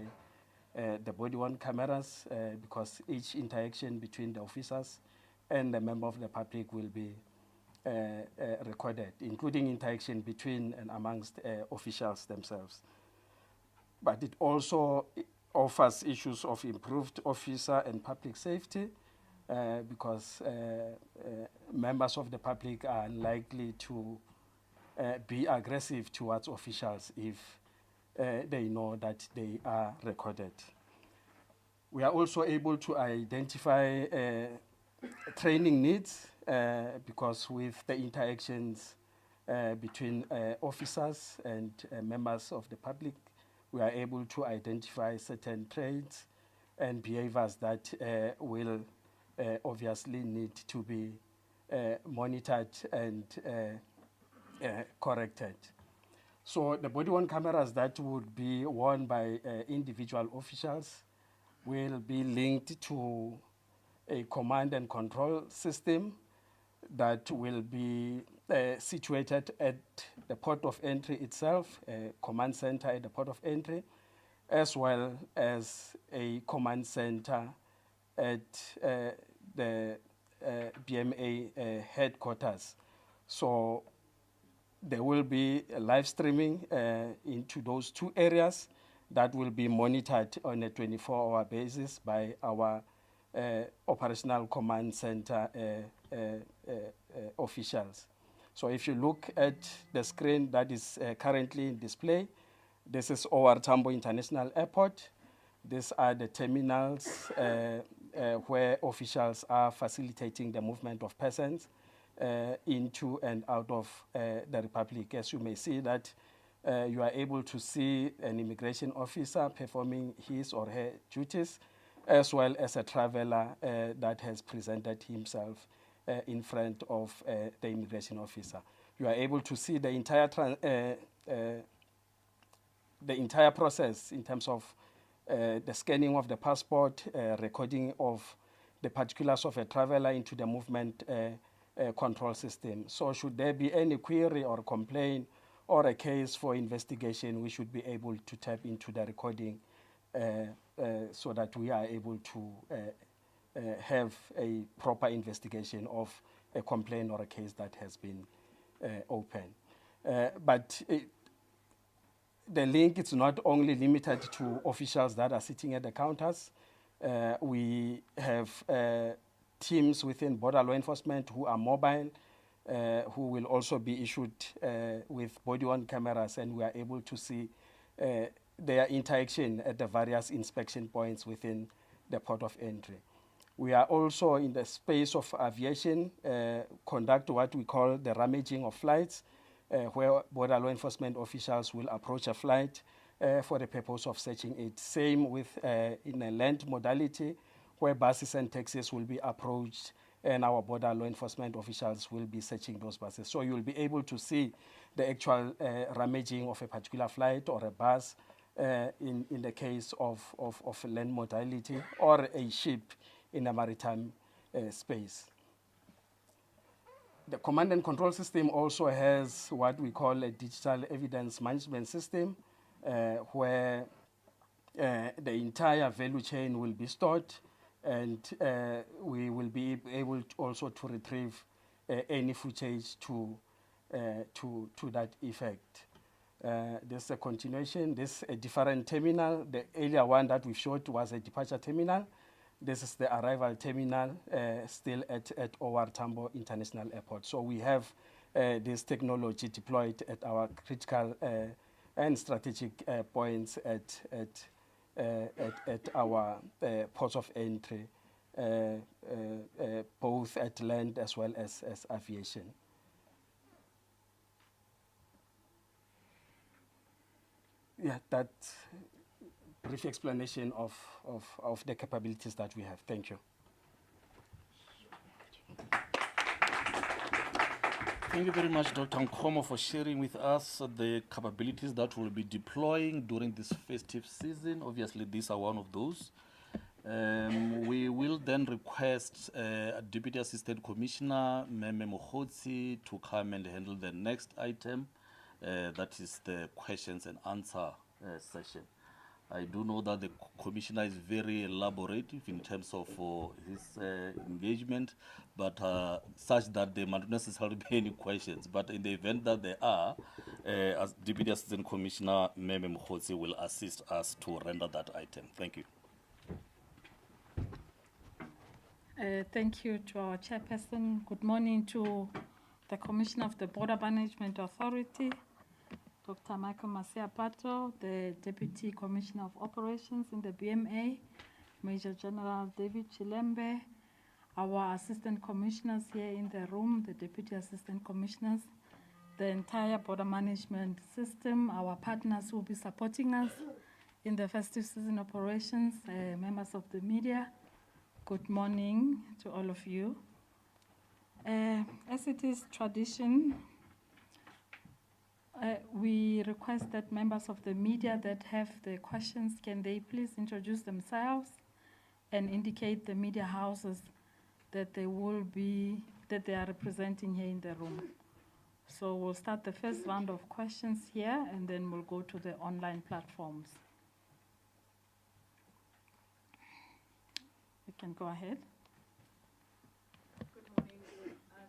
the body-worn cameras because each interaction between the officers and the member of the public will be recorded, including interaction between and amongst officials themselves. But it also offers issues of improved officer and public safety because members of the public are unlikely to be aggressive towards officials if they know that they are recorded. We are also able to identify training needs because with the interactions between officers and members of the public, we are able to identify certain traits and behaviors that will obviously need to be monitored and corrected. So the body-worn cameras that would be worn by individual officials will be linked to a command and control system that will be situated at the port of entry itself, a command center at the port of entry, as well as a command center at the BMA headquarters. So there will be a live streaming into those two areas that will be monitored on a 24-hour basis by our operational command center officials. So if you look at the screen that is currently in display, this is OR Tambo International Airport. These are the terminals where officials are facilitating the movement of persons into and out of the Republic. As you may see that you are able to see an immigration officer performing his or her duties, as well as a traveler that has presented himself in front of the immigration officer. You are able to see the entire process in terms of the scanning of the passport, recording of the particulars of a traveler into the movement control system. So should there be any query or complaint or a case for investigation, we should be able to tap into the recording so that we are able to have a proper investigation of a complaint or a case that has been opened. But the link is not only limited to officials that are sitting at the counters. We have teams within border law enforcement who are mobile, who will also be issued with body-worn cameras, and we are able to see their interaction at the various inspection points within the port of entry. We are also in the space of aviation, conduct what we call the rummaging of flights, where border law enforcement officials will approach a flight for the purpose of searching it. Same with in a land modality, where buses and taxis will be approached and our border law enforcement officials will be searching those buses. So you will be able to see the actual rummaging of a particular flight or a bus in the case of land modality or a ship in a maritime space. The command and control system also has what we call a digital evidence management system, where the entire value chain will be stored, and we will be able to also to retrieve any footage to that effect. This is a continuation. This is a different terminal. The earlier one that we showed was a departure terminal. This is the arrival terminal, still at OR Tambo International Airport. So we have this technology deployed at our critical and strategic points at our ports of entry, both at land as well as aviation. Yeah, that's brief explanation of the capabilities that we have. Thank you. Thank you very much, Dr. Nkomo, for sharing with us the capabilities that we'll be deploying during this festive season. Obviously, these are one of those. We will then request Deputy Assistant Commissioner Meme Mokhotsi to come and handle the next item, that is the questions and answer session. I do know that the commissioner is very elaborative in terms of his engagement, but such that there might not necessarily be any questions. But in the event that there are, as Deputy Assistant Commissioner Meme Mokhotsi will assist us to render that item. Thank you. Thank you to our chairperson. Good morning to the Commissioner of the Border Management Authority, Dr. Michael Masiapato, the Deputy Commissioner of Operations in the BMA, Major General David Chilembe, our Assistant Commissioners here in the room, the Deputy Assistant Commissioners, the entire border management system, our partners who will be supporting us in the festive season operations, members of the media. Good morning to all of you. As it is tradition, we request that members of the media that have the questions, can they please introduce themselves and indicate the media houses that they are representing here in the room. So we'll start the first round of questions here, and then we'll go to the online platforms. You can go ahead. Good morning,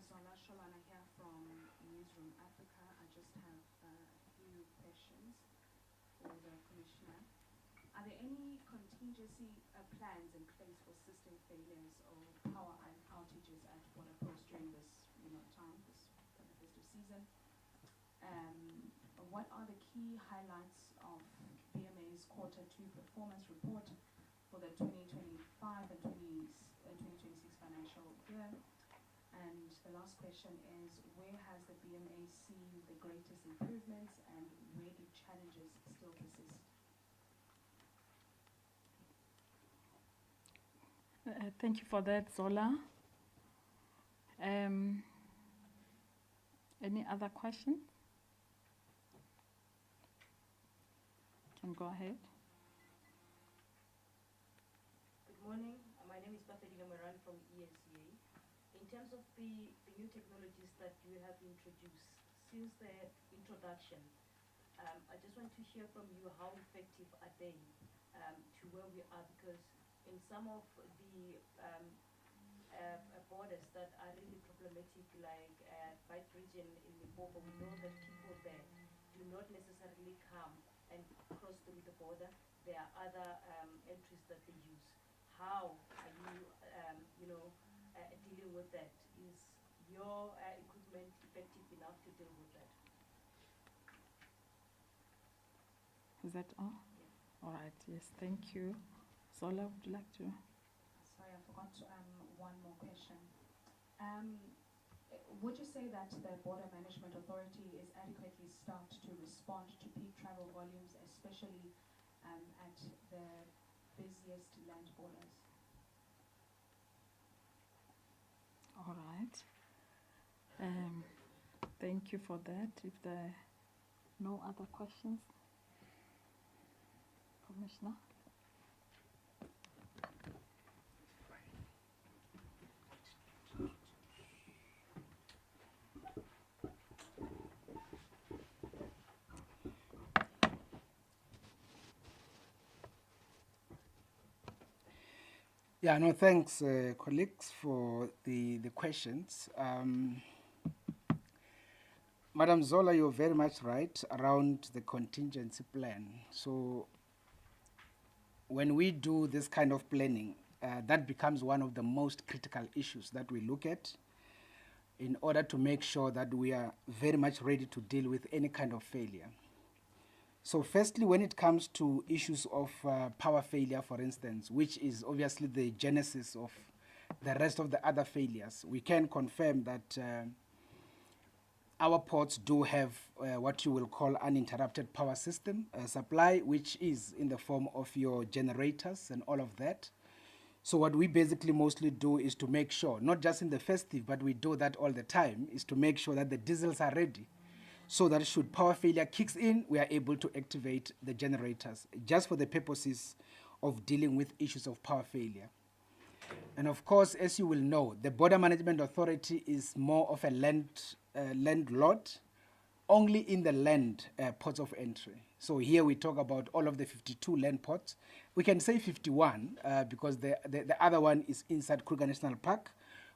Zola Sholana here from Newsroom Africa. I just have a few questions for the Commissioner. Are there any contingency plans in place for system failures or power outages at border posts during this time, this festive season? What are the key highlights of BMA's Q2 performance report for the 2025 and 2026 financial year? And the last question is, where has the BMA seen the greatest improvements and where do challenges still persist? Thank you for that, Zola. Any other questions? You can go ahead. Good morning. My name is Bafedina Moran from ESCA. In terms of the new technologies that you have introduced, since their introduction, I just want to hear from you how effective are they to where we are, because in some of the borders that are really problematic, like Fight Region in Limpopo, we know that people there do not necessarily come and cross through the border. There are other entries that they use. How are you, dealing with that? Is your equipment effective enough to deal with that? Is that all? Yeah. All right, yes, thank you. Zola, would you like to? Sorry, I forgot one more question. Would you say that the Border Management Authority is adequately staffed to respond to peak travel volumes, especially at the busiest land borders? All right. Thank you for that. If there are no other questions, Commissioner. Yeah, no, thanks, colleagues, for the questions. Madam Zola, you're very much right around the contingency plan. So when we do this kind of planning, that becomes one of the most critical issues that we look at in order to make sure that we are very much ready to deal with any kind of failure. So firstly, when it comes to issues of power failure, for instance, which is obviously the genesis of the rest of the other failures, we can confirm that our ports do have what you will call uninterrupted power system supply, which is in the form of your generators and all of that. So what we basically mostly do is to make sure, not just in the festive, but we do that all the time, is to make sure that the diesels are ready, so that should power failure kicks in, we are able to activate the generators, just for the purposes of dealing with issues of power failure. And of course, as you will know, the Border Management Authority is more of a landlord only in the land ports of entry. So here we talk about all of the 52 land ports. We can say 51 because the other one is inside Kruger National Park,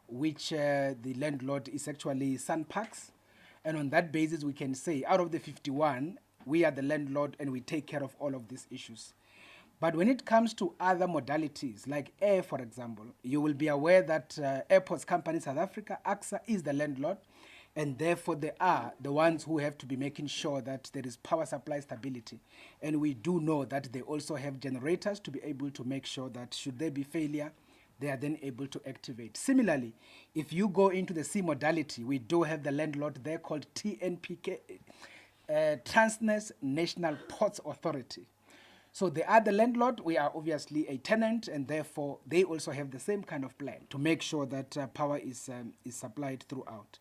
which the landlord is actually Sun Parks. And on that basis, we can say out of the 51, we are the landlord and we take care of all of these issues. But when it comes to other modalities, like air, for example, you will be aware that Airports Company South Africa, AXA, is the landlord, and therefore they are the ones who have to be making sure that there is power supply stability. And we do know that they also have generators to be able to make sure that should there be failure, they are then able to activate. Similarly, if you go into the C modality, we do have the landlord there called TNPK, Transnet National Ports Authority. So they are the landlord, we are obviously a tenant, and therefore they also have the same kind of plan to make sure that power is supplied throughout.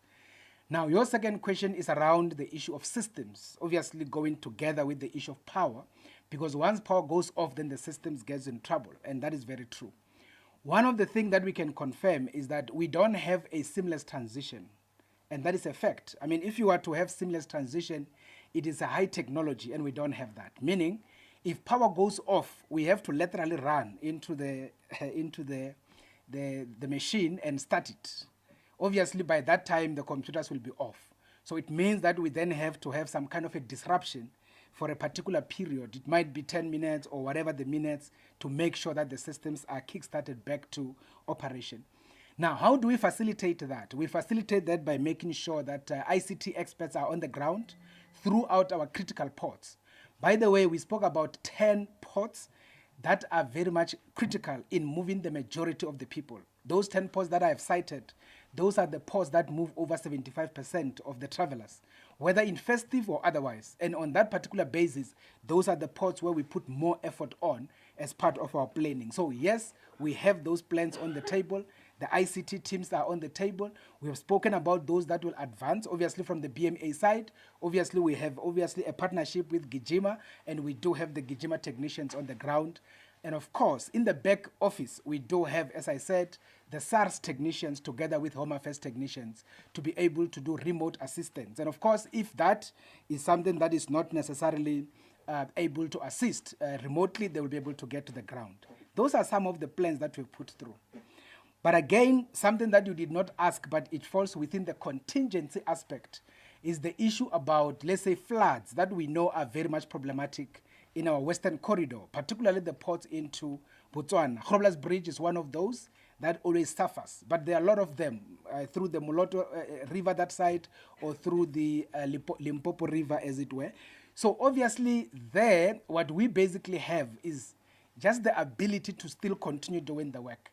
Now, your second question is around the issue of systems, obviously going together with the issue of power, because once power goes off, then the systems gets in trouble, and that is very true. One of the things that we can confirm is that we don't have a seamless transition, and that is a fact. I mean, if you were to have seamless transition, it is a high technology, and we don't have that, meaning if power goes off, we have to laterally run into the machine and start it. Obviously, by that time, the computers will be off. So it means that we then have to have some kind of a disruption for a particular period. It might be 10 minutes or whatever the minutes to make sure that the systems are kick-started back to operation. Now, how do we facilitate that? We facilitate that by making sure that ICT experts are on the ground throughout our critical ports. By the way, we spoke about 10 ports that are very much critical in moving the majority of the people. Those 10 ports that I have cited, those are the ports that move over 75% of the travelers, whether in festive or otherwise. And on that particular basis, those are the ports where we put more effort on as part of our planning. So yes, we have those plans on the table. The ICT teams are on the table. We have spoken about those that will advance, obviously from the BMA side. Obviously, we have a partnership with Gijima, and we do have the Gijima technicians on the ground. And of course, in the back office, we do have, as I said, the SARS technicians together with Home Affairs technicians to be able to do remote assistance. And of course, if that is something that is not necessarily able to assist remotely, they will be able to get to the ground. Those are some of the plans that we've put through. But again, something that you did not ask, but it falls within the contingency aspect, is the issue about, let's say, floods that we know are very much problematic in our western corridor, particularly the ports into Botswana. Groblersdal Bridge is one of those that always suffers, but there are a lot of them through the Moloto River that side or through the Limpopo River, as it were. So obviously there, what we basically have is just the ability to still continue doing the work.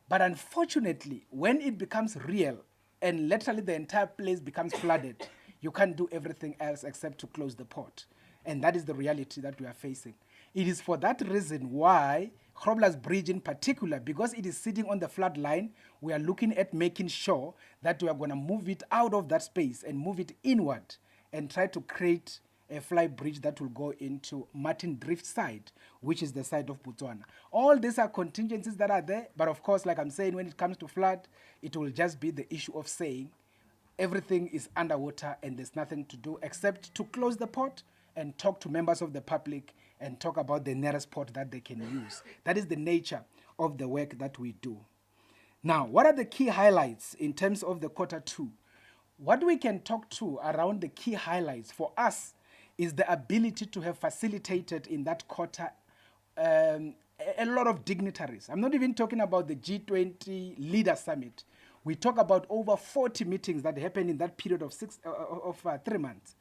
But unfortunately, when it becomes real and literally the entire place becomes flooded, you can't do everything else except to close the port. And that is the reality that we are facing. It is for that reason why Groblersdal Bridge in particular, because it is sitting on the flood line, we are looking at making sure that we are going to move it out of that space and move it inward and try to create a fly bridge that will go into Martin Drift side, which is the side of Botswana. All these are contingencies that are there, but of course, like I'm saying, when it comes to flood, it will just be the issue of saying everything is underwater and there's nothing to do except to close the port and talk to members of the public and talk about the nearest port that they can use. That is the nature of the work that we do. Now, what are the key highlights in terms of the Q2? What we can talk to around the key highlights for us is the ability to have facilitated in that quarter a lot of dignitaries. I'm not even talking about the G20 Leader Summit. We talk about over 40 meetings that happened in that period of 3 months.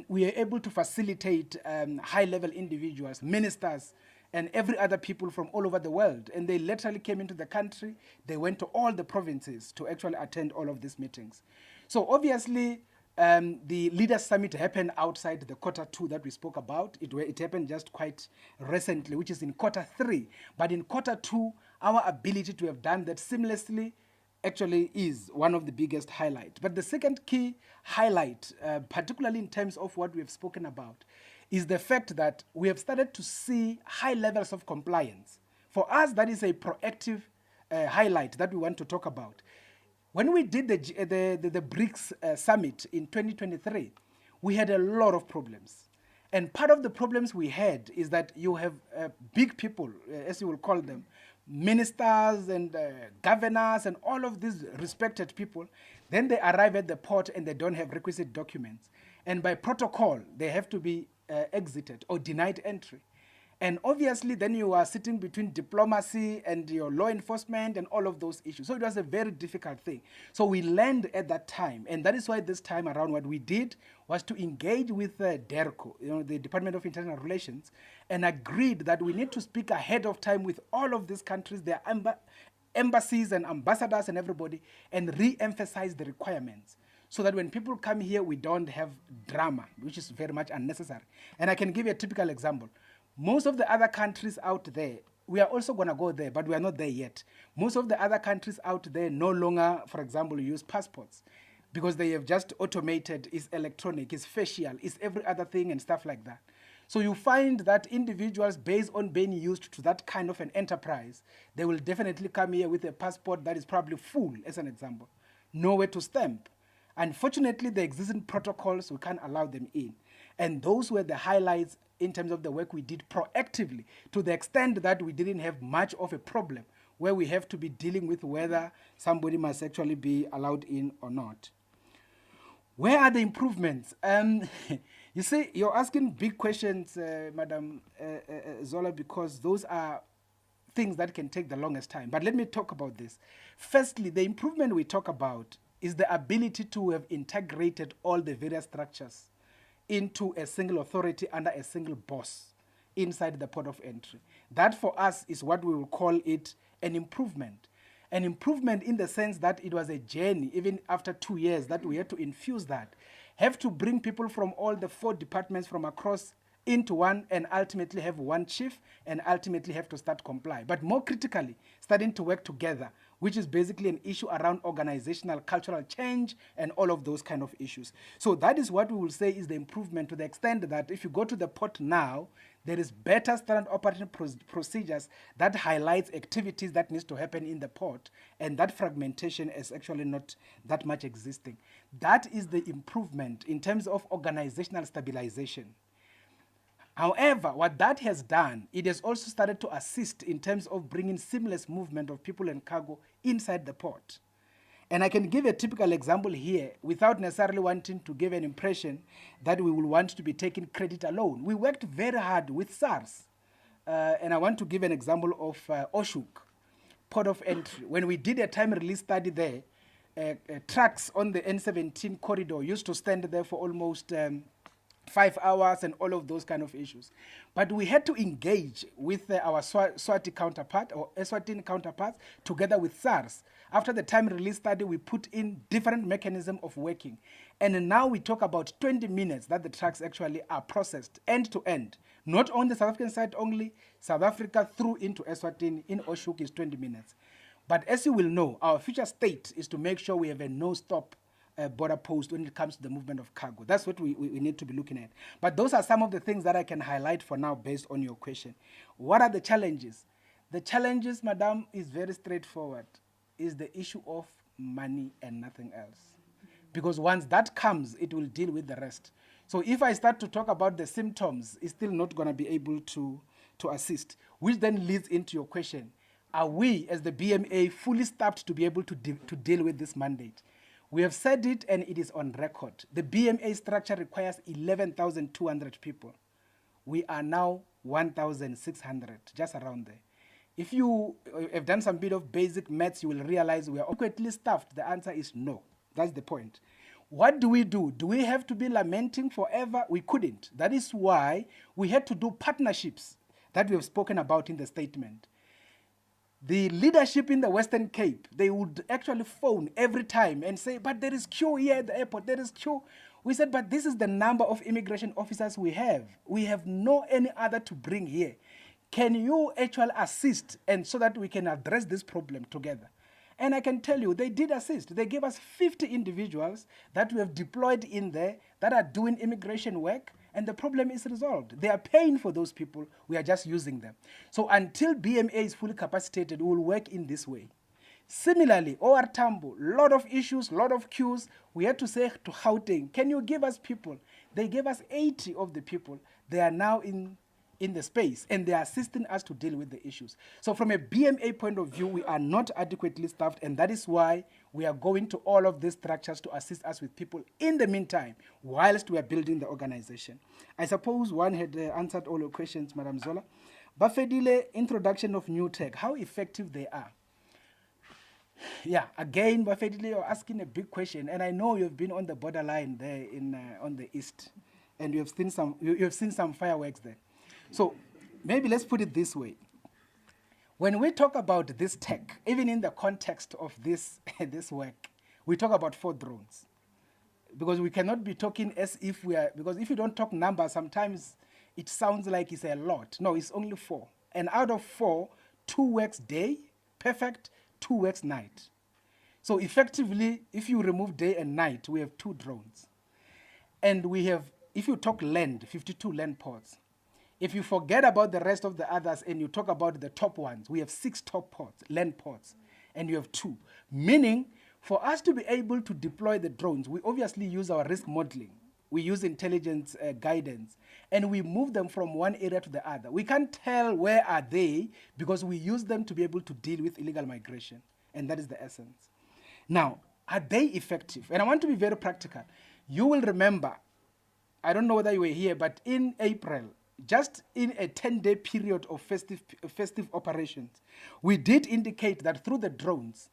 We are able to facilitate high-level individuals, ministers, and every other people from all over the world. And they literally came into the country. They went to all the provinces to actually attend all of these meetings. So obviously, the Leaders Summit happened outside the Q2 that we spoke about. It happened just quite recently, which is in Q3. But in Q2, our ability to have done that seamlessly actually is one of the biggest highlights. But the second key highlight, particularly in terms of what we have spoken about, is the fact that we have started to see high levels of compliance. For us, that is a proactive highlight that we want to talk about. When we did the BRICS summit in 2023, we had a lot of problems. And part of the problems we had is that you have big people, as you will call them, ministers and governors and all of these respected people. Then they arrive at the port and they don't have requisite documents. And by protocol, they have to be exited or denied entry. And obviously, then you are sitting between diplomacy and your law enforcement and all of those issues. So it was a very difficult thing. So we learned at that time, and that is why this time around what we did was to engage with DERCO, the Department of International Relations, and agreed that we need to speak ahead of time with all of these countries, their embassies and ambassadors and everybody, and re-emphasize the requirements, so that when people come here, we don't have drama, which is very much unnecessary. And I can give you a typical example. Most of the other countries out there, we are also going to go there, but we are not there yet. Most of the other countries out there no longer, for example, use passports because they have just automated, it's electronic, it's facial, it's every other thing and stuff like that. So you find that individuals, based on being used to that kind of an enterprise, they will definitely come here with a passport that is probably full, as an example, nowhere to stamp. Unfortunately, the existing protocols, we can't allow them in. And those were the highlights in terms of the work we did proactively, to the extent that we didn't have much of a problem where we have to be dealing with whether somebody must actually be allowed in or not. Where are the improvements? You see, you're asking big questions, Madam Zola, because those are things that can take the longest time. But let me talk about this. Firstly, the improvement we talk about is the ability to have integrated all the various structures into a single authority under a single boss inside the port of entry. That for us is what we will call it an improvement. An improvement in the sense that it was a journey, even after 2 years, that we had to infuse that, have to bring people from all the 4 departments from across into one, and ultimately have one chief, and ultimately have to start comply. But more critically, starting to work together, which is basically an issue around organizational, cultural change, and all of those kind of issues. So that is what we will say is the improvement, to the extent that if you go to the port now, there is better standard operating procedures that highlights activities that needs to happen in the port, and that fragmentation is actually not that much existing. That is the improvement in terms of organizational stabilization. However, what that has done, it has also started to assist in terms of bringing seamless movement of people and cargo inside the port. And I can give a typical example here without necessarily wanting to give an impression that we will want to be taking credit alone. We worked very hard with SARS. And I want to give an example of Oshuk, port of entry. When we did a time release study there, trucks on the N17 corridor used to stand there for almost 5 hours and all of those kind of issues. But we had to engage with our Swati counterpart or Eswatini counterparts together with SARS. After the time release study, we put in different mechanism of working. And now we talk about 20 minutes that the trucks actually are processed end to end. Not on the South African side only, South Africa through into Eswatini in Oshuk is 20 minutes. But as you will know, our future state is to make sure we have a no-stop border post when it comes to the movement of cargo. That's what we need to be looking at. But those are some of the things that I can highlight for now based on your question. What are the challenges? The challenges, madam, is very straightforward. Is the issue of money and nothing else. Because once that comes, it will deal with the rest. So if I start to talk about the symptoms, it's still not going to be able to assist, which then leads into your question. Are we, as the BMA, fully staffed to be able to deal with this mandate? We have said it, and it is on record. The BMA structure requires 11,200 people. We are now 1,600, just around there. If you have done some bit of basic maths, you will realize we are adequately staffed. The answer is no. That's the point. What do we do? Do we have to be lamenting forever? We couldn't. That is why we had to do partnerships that we have spoken about in the statement. The leadership in the Western Cape, they would actually phone every time and say, but there is queue here at the airport, there is queue. We said, but this is the number of immigration officers we have. We have no any other to bring here. Can you actually assist, and so that we can address this problem together? And I can tell you, they did assist. They gave us 50 individuals that we have deployed in there that are doing immigration work, and the problem is resolved. They are paying for those people. We are just using them. So until BMA is fully capacitated, we will work in this way. Similarly, OR Tambo, lot of issues, lot of queues. We had to say to Gauteng, can you give us people? They gave us 80 of the people. They are now in the space, and they are assisting us to deal with the issues. So from a BMA point of view, we are not adequately staffed, and that is why we are going to all of these structures to assist us with people in the meantime, whilst we are building the organization. I suppose one had answered all your questions, Madam Zola. Bafedile, introduction of new tech, how effective they are. Yeah, again, Bafedile, you're asking a big question, and I know you've been on the borderline there on the east, and you have seen some fireworks there. So maybe let's put it this way. When we talk about this tech, even in the context of this, this work, we talk about 4 drones. Because we cannot be talking as if we are, because if you don't talk numbers, sometimes it sounds like it's a lot. No, it's only 4. And out of 4, 2 works day, perfect, 2 works night. So effectively, if you remove day and night, we have 2 drones. And we have, if you talk land, 52 land ports. If you forget about the rest of the others and you talk about the top ones, we have 6 top ports, land ports, and you have 2. Meaning, for us to be able to deploy the drones, we obviously use our risk modeling. We use intelligence guidance, and we move them from one area to the other. We can't tell where are they because we use them to be able to deal with illegal migration, and that is the essence. Now, are they effective? And I want to be very practical. You will remember, I don't know whether you were here, but in April, just in a 10-day period of festive operations, we did indicate that through the drones,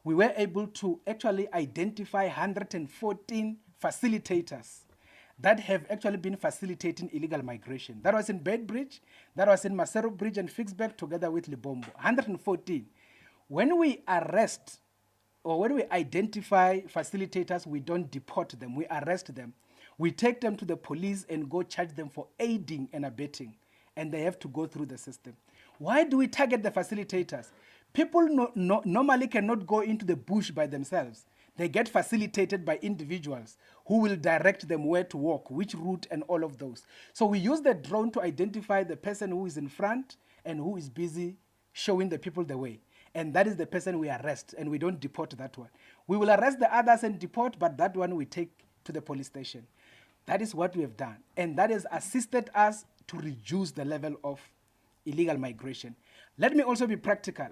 we were able to actually identify 114 facilitators that have actually been facilitating illegal migration. That was in Bedbridge, that was in Maseru Bridge and Fixburg together with Libombo, 114. When we arrest or when we identify facilitators, we don't deport them, we arrest them. We take them to the police and go charge them for aiding and abetting, and they have to go through the system. Why do we target the facilitators? People normally cannot go into the bush by themselves. They get facilitated by individuals who will direct them where to walk, which route, and all of those. So we use the drone to identify the person who is in front and who is busy showing the people the way. And that is the person we arrest, and we don't deport that one. We will arrest the others and deport, but that one we take to the police station. That is what we have done, and that has assisted us to reduce the level of illegal migration. Let me also be practical.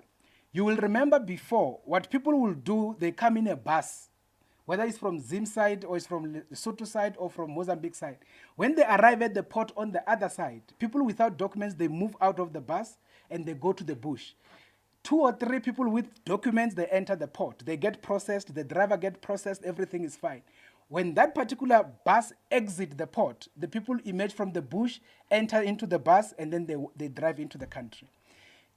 You will remember before, what people will do, they come in a bus, whether it's from Zim side or it's from Lesotho side or from Mozambique side. When they arrive at the port on the other side, people without documents, they move out of the bus and they go to the bush. 2 or 3 people with documents, they enter the port. They get processed, the driver gets processed, everything is fine. When that particular bus exits the port, the people emerge from the bush, enter into the bus, and then they drive into the country.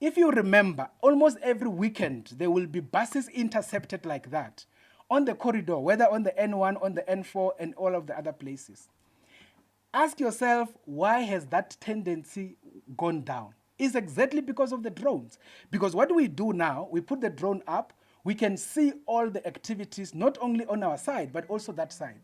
If you remember, almost every weekend, there will be buses intercepted like that on the corridor, whether on the N1, on the N4, and all of the other places. Ask yourself, why has that tendency gone down? It's exactly because of the drones. Because what we do now, we put the drone up, we can see all the activities, not only on our side, but also that side.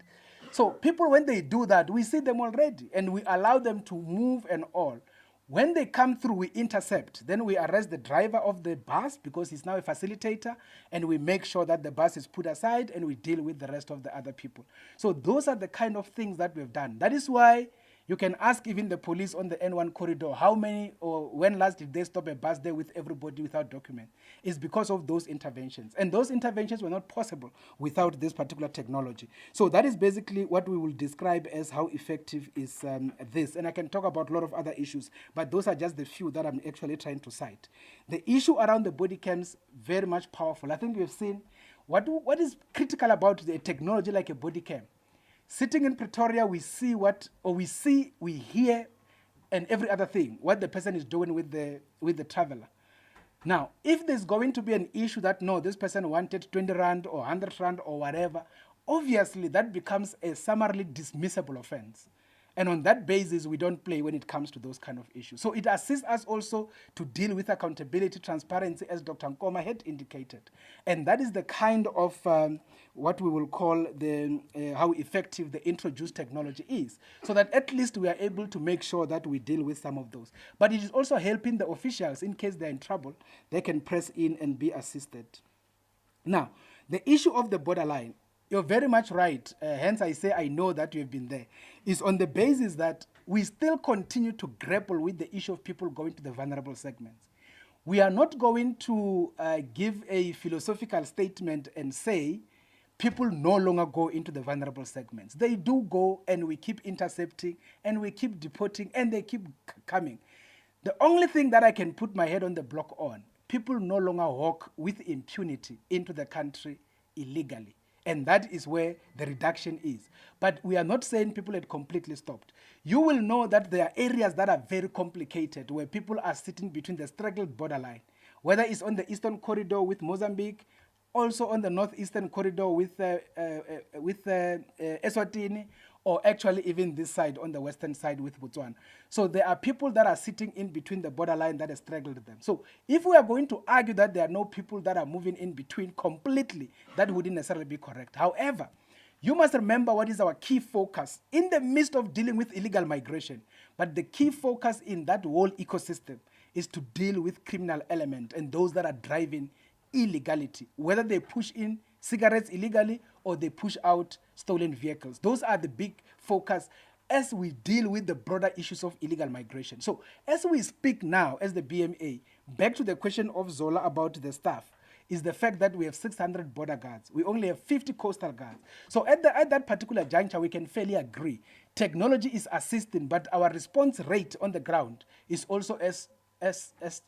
So people, when they do that, we see them already, and we allow them to move and all. When they come through, we intercept. Then we arrest the driver of the bus because he's now a facilitator, and we make sure that the bus is put aside, and we deal with the rest of the other people. So those are the kind of things that we've done. That is why you can ask even the police on the N1 corridor, how many or when last did they stop a bus there with everybody without document? It's because of those interventions. And those interventions were not possible without this particular technology. So that is basically what we will describe as how effective is this. And I can talk about a lot of other issues, but those are just the few that I'm actually trying to cite. The issue around the body cams, very much powerful. I think we've seen what is critical about the technology like a body cam. Sitting in Pretoria, we hear, and every other thing, what the person is doing with the traveler. Now, if there's going to be an issue that, no, this person wanted 20 rand or 100 rand or whatever, obviously that becomes a summarily dismissible offense. And on that basis, we don't play when it comes to those kind of issues. So it assists us also to deal with accountability, transparency, as Dr. Nkoma had indicated. And that is the kind of what we will call the how effective the introduced technology is, so that at least we are able to make sure that we deal with some of those. But it is also helping the officials, in case they're in trouble, they can press in and be assisted. Now, the issue of the borderline, you're very much right, hence I say I know that you have been there, is on the basis that we still continue to grapple with the issue of people going to the vulnerable segments. We are not going to give a philosophical statement and say people no longer go into the vulnerable segments. They do go, and we keep intercepting, and we keep deporting, and they keep coming. The only thing that I can put my head on the block on, people no longer walk with impunity into the country illegally. And that is where the reduction is. But we are not saying people had completely stopped. You will know that there are areas that are very complicated, where people are sitting between the struggled borderline, whether it's on the eastern corridor with Mozambique, also on the northeastern corridor with Eswatini, or actually even this side on the western side with Botswana. So there are people that are sitting in between the borderline that has struggled them. So if we are going to argue that there are no people that are moving in between completely, that wouldn't necessarily be correct. However, you must remember what is our key focus in the midst of dealing with illegal migration. But the key focus in that whole ecosystem is to deal with criminal element and those that are driving illegality, whether they push in cigarettes illegally or they push out stolen vehicles. Those are the big focus as we deal with the broader issues of illegal migration. So as we speak now, as the BMA, back to the question of Zola about the staff, is the fact that we have 600 border guards. We only have 50 coastal guards. So at that particular juncture, we can fairly agree. Technology is assisting, but our response rate on the ground is also as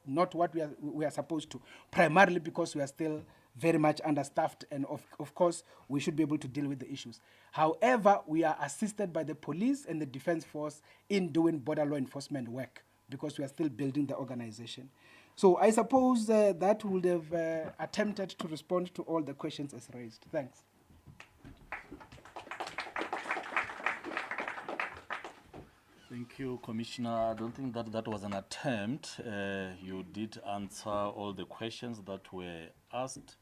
not what we are supposed to, primarily because we are still very much understaffed, and of course, we should be able to deal with the issues. However, we are assisted by the police and the defense force in doing border law enforcement work, because we are still building the organization. So I suppose that would have attempted to respond to all the questions as raised. Thanks. Thank you, Commissioner. I don't think that was an attempt. You did answer all the questions that were asked.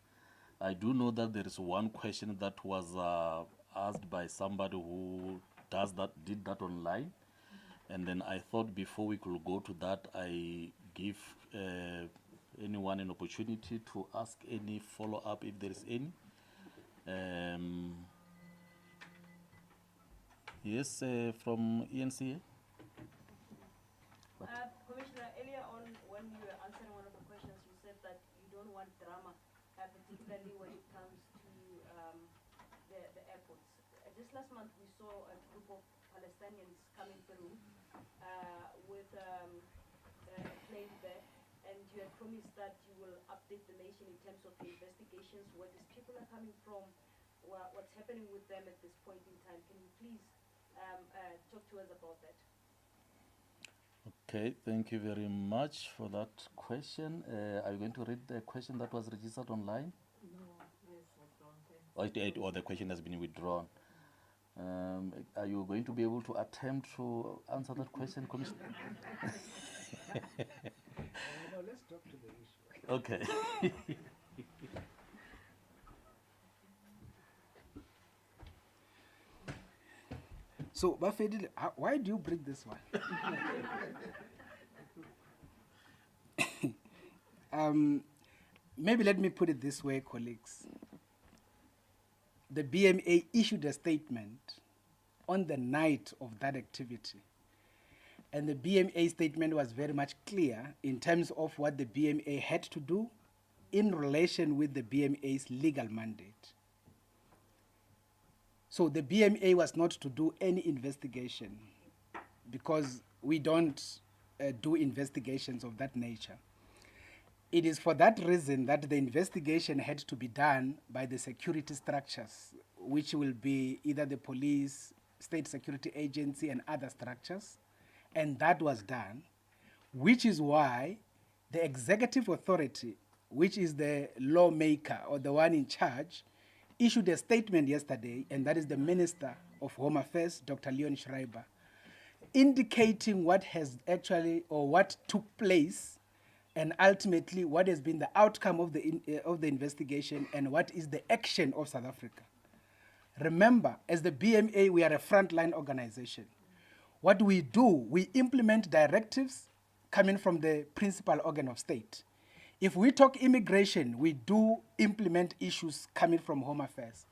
I do know that there is one question that was asked by somebody who did that online. And then I thought before we could go to that, I give anyone an opportunity to ask any follow-up if there is any. Yes, from ENCA. Commissioner, earlier on when you were answering one of the questions, you said that you don't want drama, particularly when it comes to the airports. Just last month we saw a group of Palestinians coming through with a plane there, and you had promised that you will update the nation in terms of the investigations, where these people are coming from, what's happening with them at this point in time. Can you please talk to us about that? Okay, thank you very much for that question. Are you going to read the question that was registered online? No, or the question has been withdrawn. Are you going to be able to attempt to answer that question, Commissioner? No, let's talk to the issue. Okay. So, Bafedi, why do you bring this one? Maybe let me put it this way, colleagues. The BMA issued a statement on the night of that activity. And the BMA statement was very much clear in terms of what the BMA had to do in relation with the BMA's legal mandate. So the BMA was not to do any investigation, because we don't do investigations of that nature. It is for that reason that the investigation had to be done by the security structures, which will be either the police, state security agency, and other structures. And that was done, which is why the executive authority, which is the lawmaker or the one in charge, issued a statement yesterday, and that is the Minister of Home Affairs, Dr. Leon Schreiber, indicating what has actually, or what took place, and ultimately what has been the outcome of the investigation and what is the action of South Africa. Remember, as the BMA, we are a frontline organization. What we do, we implement directives coming from the principal organ of state. If we talk immigration, we do implement issues coming from Home Affairs.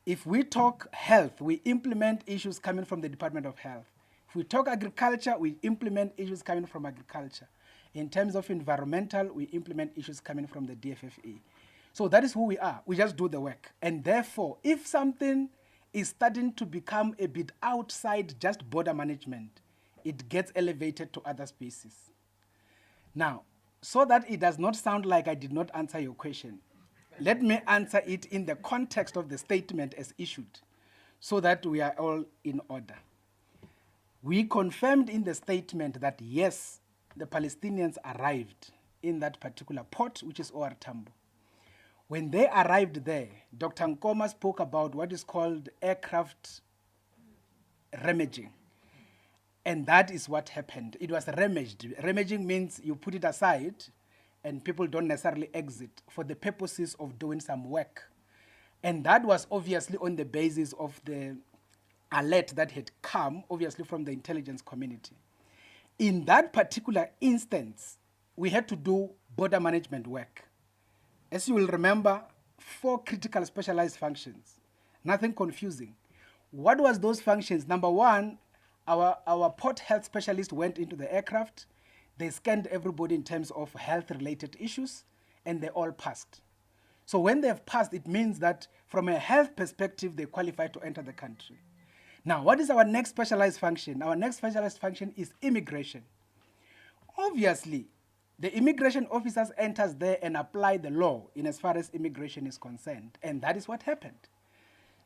If we talk health, we implement issues coming from the Department of Health. If we talk agriculture, we implement issues coming from agriculture. In terms of environmental, we implement issues coming from the DFFE. So that is who we are. We just do the work. And therefore, if something is starting to become a bit outside just border management, it gets elevated to other spaces. Now, so that it does not sound like I did not answer your question, let me answer it in the context of the statement as issued, so that we are all in order. We confirmed in the statement that yes, the Palestinians arrived in that particular port, which is OR Tambo. When they arrived there, Dr. Nkoma spoke about what is called aircraft rummaging. And that is what happened. It was rummaged. Rummaging means you put it aside and people don't necessarily exit for the purposes of doing some work. And that was obviously on the basis of the alert that had come, obviously from the intelligence community. In that particular instance, we had to do border management work. As you will remember, 4 critical specialized functions, nothing confusing. What was those functions? Number 1, our port health specialist went into the aircraft. They scanned everybody in terms of health-related issues, and they all passed. So when they have passed, it means that from a health perspective, they qualify to enter the country. Now, what is our next specialized function? Our next specialized function is immigration. Obviously, the immigration officers enters there and apply the law in as far as immigration is concerned, and that is what happened.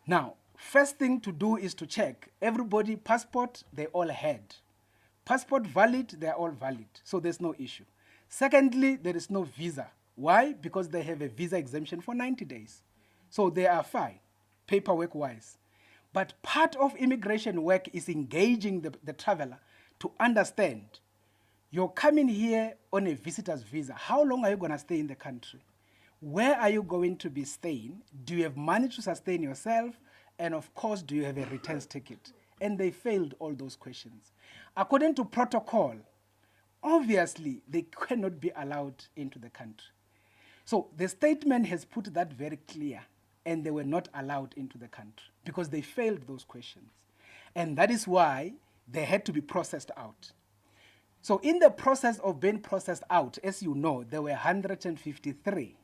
Now, first thing to do is to check everybody passport, they all had. Passport valid, they're all valid, so there's no issue. Secondly, there is no visa. Why? Because they have a visa exemption for 90 days. So they are fine, paperwork-wise. But part of immigration work is engaging the traveler to understand, you're coming here on a visitor's visa. How long are you going to stay in the country? Where are you going to be staying? Do you have money to sustain yourself? And of course, do you have a returns ticket? And they failed all those questions. According to protocol, obviously, they cannot be allowed into the country. So the statement has put that very clear, and they were not allowed into the country because they failed those questions. And that is why they had to be processed out. So in the process of being processed out, as you know, there were 153.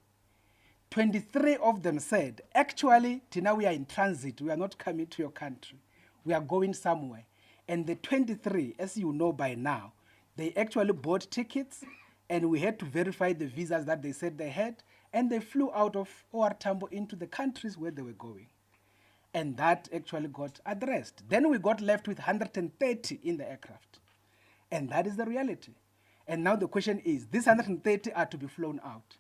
23 of them said, actually, Tina, we are in transit. We are not coming to your country. We are going somewhere. And the 23, as you know by now, they actually bought tickets, and we had to verify the visas that they said they had, and they flew out of OR Tambo into the countries where they were going. And that actually got addressed. Then we got left with 130 in the aircraft. And that is the reality. And now the question is, these 130 are to be flown out.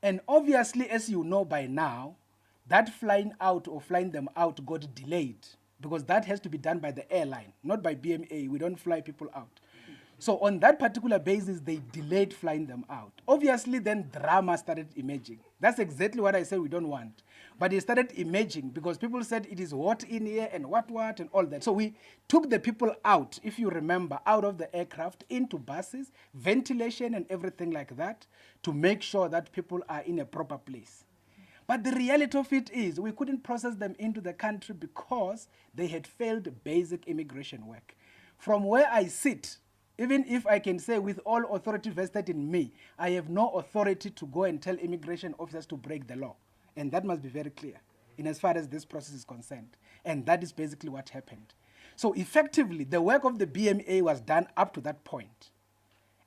And obviously, as you know by now, that flying out or flying them out got delayed because that has to be done by the airline, not by BMA. We don't fly people out. So on that particular basis, they delayed flying them out. Obviously, then drama started emerging. That's exactly what I said we don't want. But it started emerging because people said it is hot in here and what, and all that. So we took the people out, if you remember, out of the aircraft into buses, ventilation and everything like that, to make sure that people are in a proper place. But the reality of it is we couldn't process them into the country because they had failed basic immigration work. From where I sit, even if I can say with all authority vested in me, I have no authority to go and tell immigration officers to break the law. And that must be very clear in as far as this process is concerned. And that is basically what happened. So effectively, the work of the BMA was done up to that point.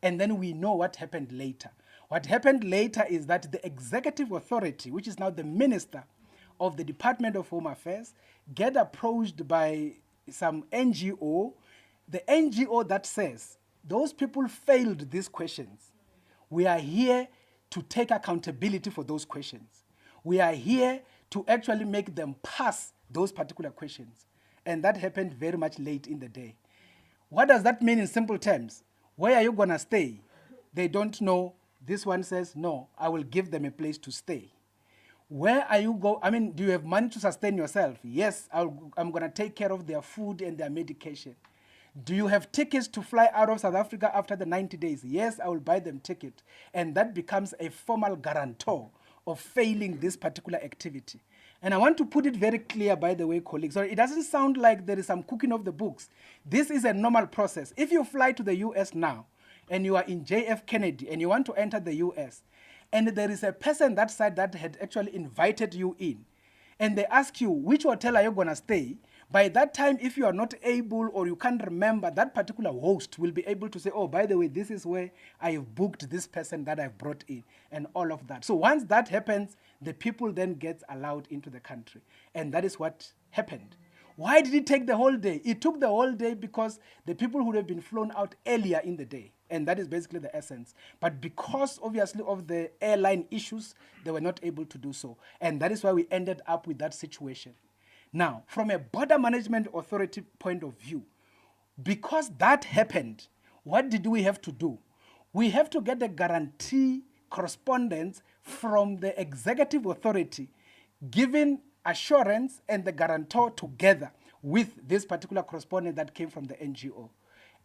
And then we know what happened later. What happened later is that the executive authority, which is now the minister of the Department of Home Affairs, get approached by some NGO, the NGO that says, those people failed these questions. We are here to take accountability for those questions. We are here to actually make them pass those particular questions. And that happened very much late in the day. What does that mean in simple terms? Where are you going to stay? They don't know. This one says, no, I will give them a place to stay. Where are you go? I mean, do you have money to sustain yourself? Yes, I'm going to take care of their food and their medication. Do you have tickets to fly out of South Africa after the 90 days? Yes, I will buy them ticket. And that becomes a formal guarantor of failing this particular activity. And I want to put it very clear, by the way, colleagues, so it doesn't sound like there is some cooking of the books. This is a normal process. If you fly to the US now, and you are in JF Kennedy, and you want to enter the US, and there is a person that side that had actually invited you in, and they ask you, which hotel are you going to stay? By that time, if you are not able or you can't remember, that particular host will be able to say, oh, by the way, this is where I have booked this person that I've brought in, and all of that. So once that happens, the people then get allowed into the country. And that is what happened. Why did it take the whole day? It took the whole day because the people would have been flown out earlier in the day. And that is basically the essence. But because, obviously, of the airline issues, they were not able to do so. And that is why we ended up with that situation. Now, from a border management authority point of view, because that happened, what did we have to do? We have to get a guarantee correspondence from the executive authority, giving assurance and the guarantor together with this particular correspondent that came from the NGO.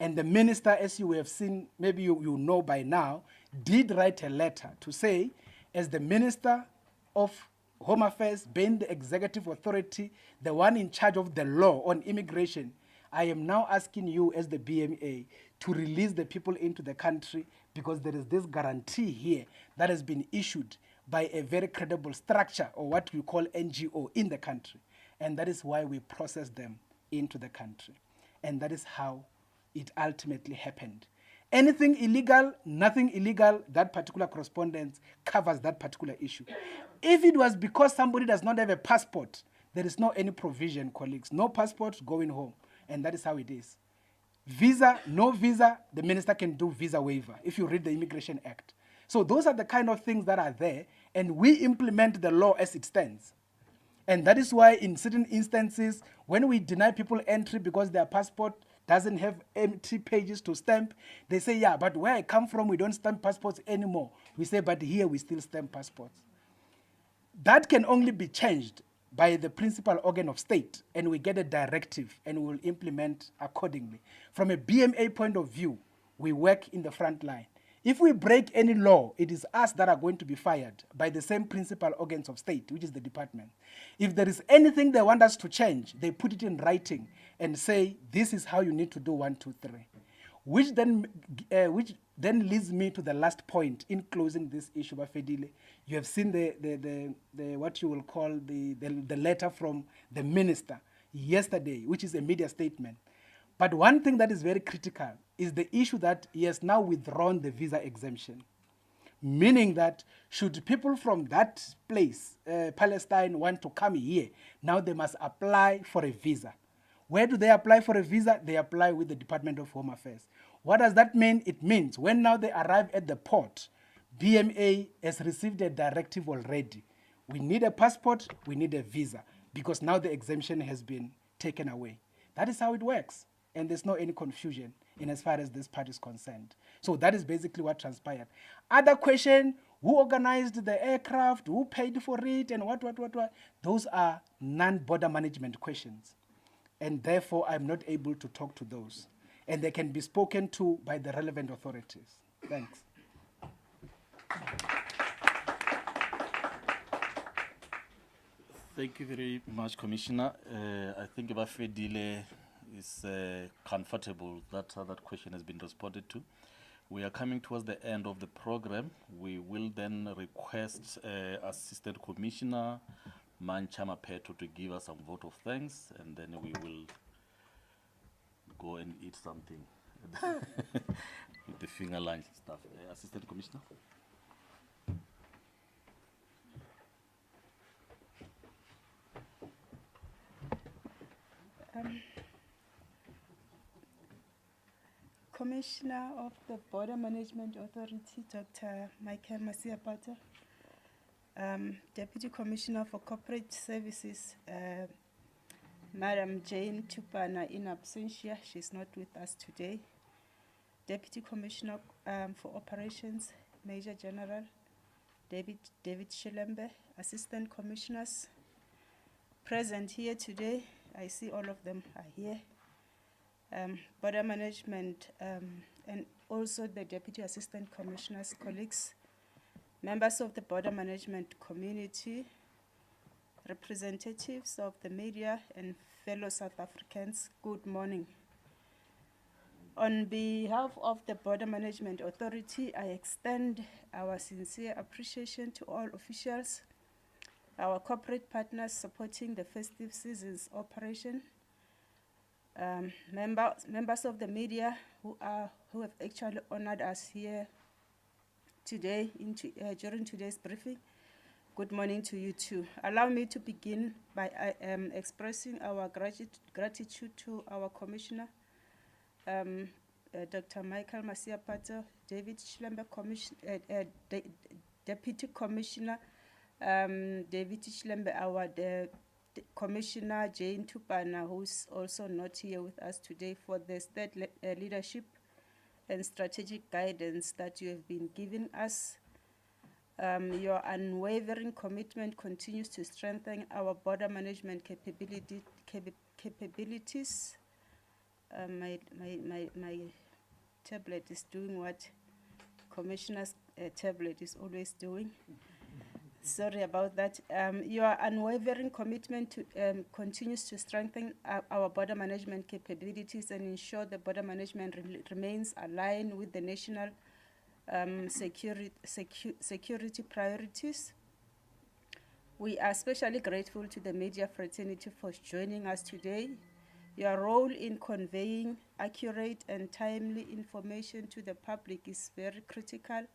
And the minister, as you have seen, maybe you know by now, did write a letter to say, as the Minister of Home Affairs, being the executive authority, the one in charge of the law on immigration, I am now asking you as the BMA to release the people into the country because there is this guarantee here that has been issued by a very credible structure, or what we call NGO, in the country. And that is why we process them into the country. And that is how it ultimately happened. Anything illegal, nothing illegal, that particular correspondence covers that particular issue. If it was because somebody does not have a passport, there is no any provision, colleagues. No passport, going home. And that is how it is. Visa, no visa, the minister can do visa waiver if you read the Immigration Act. So those are the kind of things that are there, and we implement the law as it stands. And that is why in certain instances, when we deny people entry because their passport doesn't have empty pages to stamp, they say, yeah, but where I come from, we don't stamp passports anymore. We say, but here we still stamp passports. That can only be changed by the principal organ of state, and we get a directive and we will implement accordingly. From a BMA point of view, we work in the front line. If we break any law, it is us that are going to be fired by the same principal organs of state, which is the department. If there is anything they want us to change, they put it in writing and say, this is how you need to do 1, 2, 3. Which then leads me to the last point in closing this issue, Bafedile. You have seen the what you will call the letter from the minister yesterday, which is a media statement. But one thing that is very critical is the issue that he has now withdrawn the visa exemption, meaning that should people from that place, Palestine, want to come here, now they must apply for a visa. Where do they apply for a visa? They apply with the Department of Home Affairs. What does that mean? It means when now they arrive at the port, BMA has received a directive already. We need a passport, we need a visa, because now the exemption has been taken away. That is how it works. And there's no any confusion in as far as this part is concerned. So that is basically what transpired. Other question, who organized the aircraft, who paid for it, and what? Those are non-border management questions. And therefore, I'm not able to talk to those. And they can be spoken to by the relevant authorities. Thanks. Thank you very much, Commissioner. I think Bafedile is comfortable that that question has been responded to. We are coming towards the end of the program. We will then request Assistant Commissioner Mancha Mapeto to give us some vote of thanks, and then we will go and eat something with the finger lunch stuff. Assistant Commissioner. Commissioner of the Border Management Authority, Dr. Michael Masiapata, Deputy Commissioner for Corporate Services, Madam Jane Tupana in absentia, she's not with us today. Deputy Commissioner for Operations, Major General David Shilembe, Assistant Commissioners. Present here today, I see all of them are here. Border Management and also the Deputy Assistant Commissioners, colleagues, members of the Border Management community, representatives of the media and fellow South Africans, good morning. On behalf of the Border Management Authority, I extend our sincere appreciation to all officials, our corporate partners supporting the festive season's operation, members of the media who have actually honored us here today during today's briefing. Good morning to you too. Allow me to begin by expressing our gratitude to our Commissioner, Dr. Michael Masiapato, David Shilembe, Deputy Commissioner David Shilembe, our Commissioner Jane Tupana, who's also not here with us today, for the state leadership and strategic guidance that you have been giving us. Your unwavering commitment continues to strengthen our border management capabilities. My tablet is doing what Commissioner's tablet is always doing. Sorry about that. Your unwavering commitment to, continues to strengthen our border management capabilities and ensure the border management remains aligned with the national security priorities. We are especially grateful to the media fraternity for joining us today. Your role in conveying accurate and timely information to the public is very critical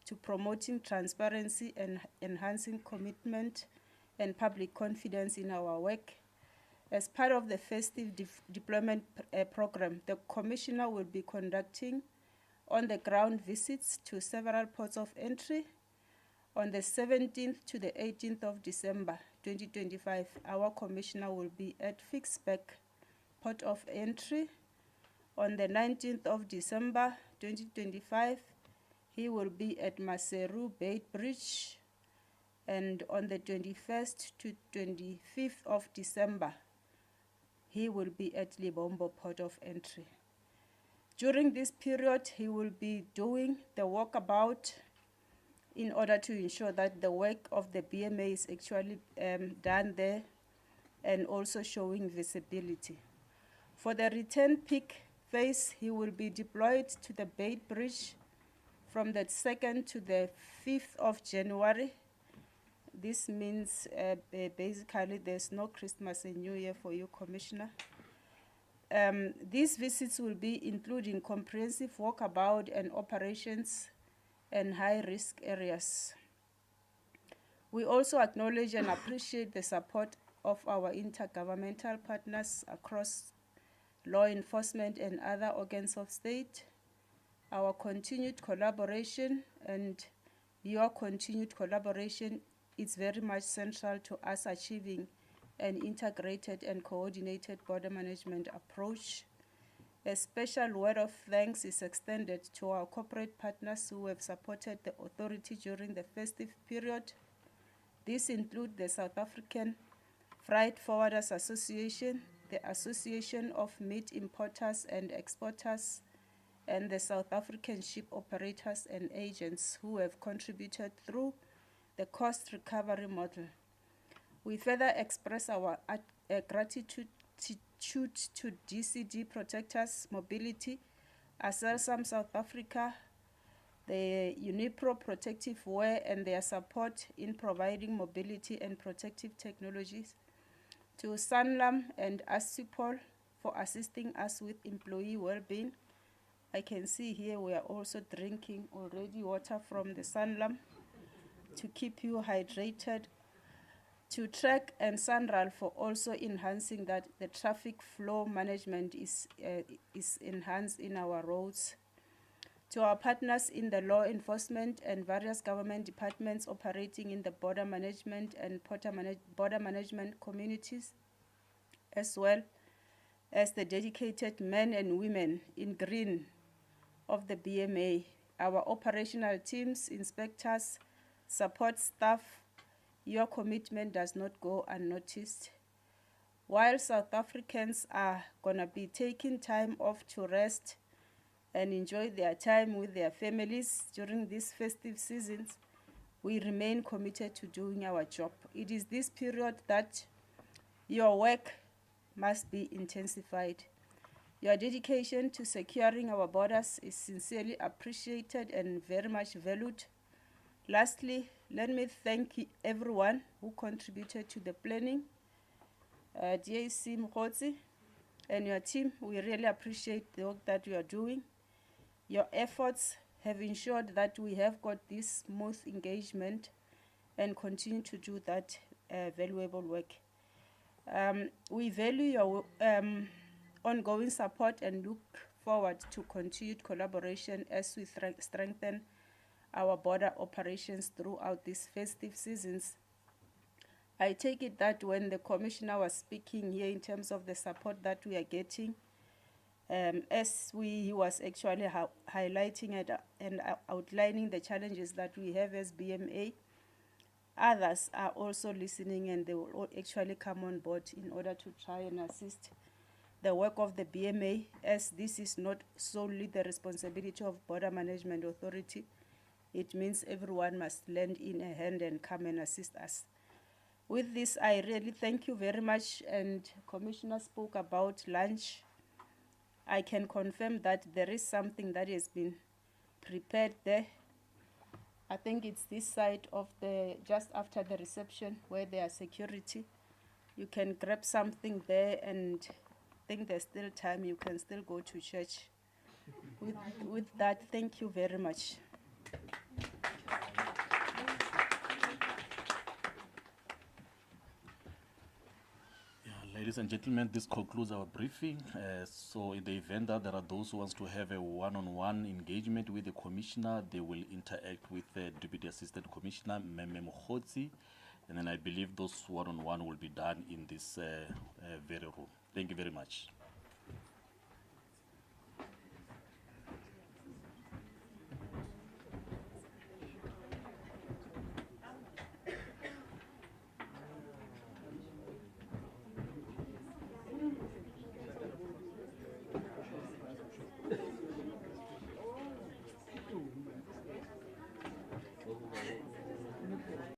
to promoting transparency and enhancing commitment and public confidence in our work. As part of the festive deployment program, the Commissioner will be conducting on-the-ground visits to several ports of entry. On the 17th to the 18th of December 2025, our Commissioner will be at Fixbeck Port of Entry. On the 19th of December 2025, he will be at Maseru Bay Bridge. And on the 21st to 25th of December, he will be at Libombo Port of Entry. During this period, he will be doing the walkabout in order to ensure that the work of the BMA is actually done there and also showing visibility. For the return peak phase, he will be deployed to the Bay Bridge from the 2nd to the 5th of January. This means basically there's no Christmas and New Year for you, Commissioner. These visits will be including comprehensive walkabout and operations and high-risk areas. We also acknowledge and appreciate the support of our intergovernmental partners across law enforcement and other organs of state. Our continued collaboration and your continued collaboration is very much central to us achieving an integrated and coordinated border management approach. A special word of thanks is extended to our corporate partners who have supported the authority during the festive period. These include the South African Freight Forwarders Association, the Association of Meat Importers and Exporters, and the South African Ship Operators and Agents who have contributed through the cost recovery model. We further express our gratitude to DCD Protectors Mobility, ASELSAM South Africa, the Unipro Protective Wear and their support in providing mobility and protective technologies, to Sanlam and ASIPOL for assisting us with employee well-being. I can see here we are also drinking already water from the Sanlam to keep you hydrated, to Track and Sanral for also enhancing that the traffic flow management is enhanced in our roads, to our partners in the law enforcement and various government departments operating in the border management and border management communities, as well as the dedicated men and women in green of the BMA, our operational teams, inspectors, support staff. Your commitment does not go unnoticed. While South Africans are going to be taking time off to rest and enjoy their time with their families during these festive seasons, we remain committed to doing our job. It is this period that your work must be intensified. Your dedication to securing our borders is sincerely appreciated and very much valued. Lastly, let me thank everyone who contributed to the planning. DAC Mkhotsi and your team, we really appreciate the work that you are doing. Your efforts have ensured that we have got this smooth engagement and continue to do that valuable work. We value your ongoing support and look forward to continued collaboration as we strengthen our border operations throughout these festive seasons. I take it that when the Commissioner was speaking here in terms of the support that we are getting, as he was actually highlighting and outlining the challenges that we have as BMA, others are also listening and they will actually come on board in order to try and assist the work of the BMA, as this is not solely the responsibility of Border Management Authority. It means everyone must lend in a hand and come and assist us. With this, I really thank you very much. And Commissioner spoke about lunch. I can confirm that there is something that has been prepared there. I think it's this side of just after the reception where there are security. You can grab something there, and I think there's still time. You can still go to church. With that, thank you very much. Ladies and gentlemen, this concludes our briefing. So in the event that there are those who want to have a one-on-one engagement with the Commissioner, they will interact with the Deputy Assistant Commissioner, Meme Mkhotsi, and then I believe those one-on-one will be done in this very room. Thank you very much.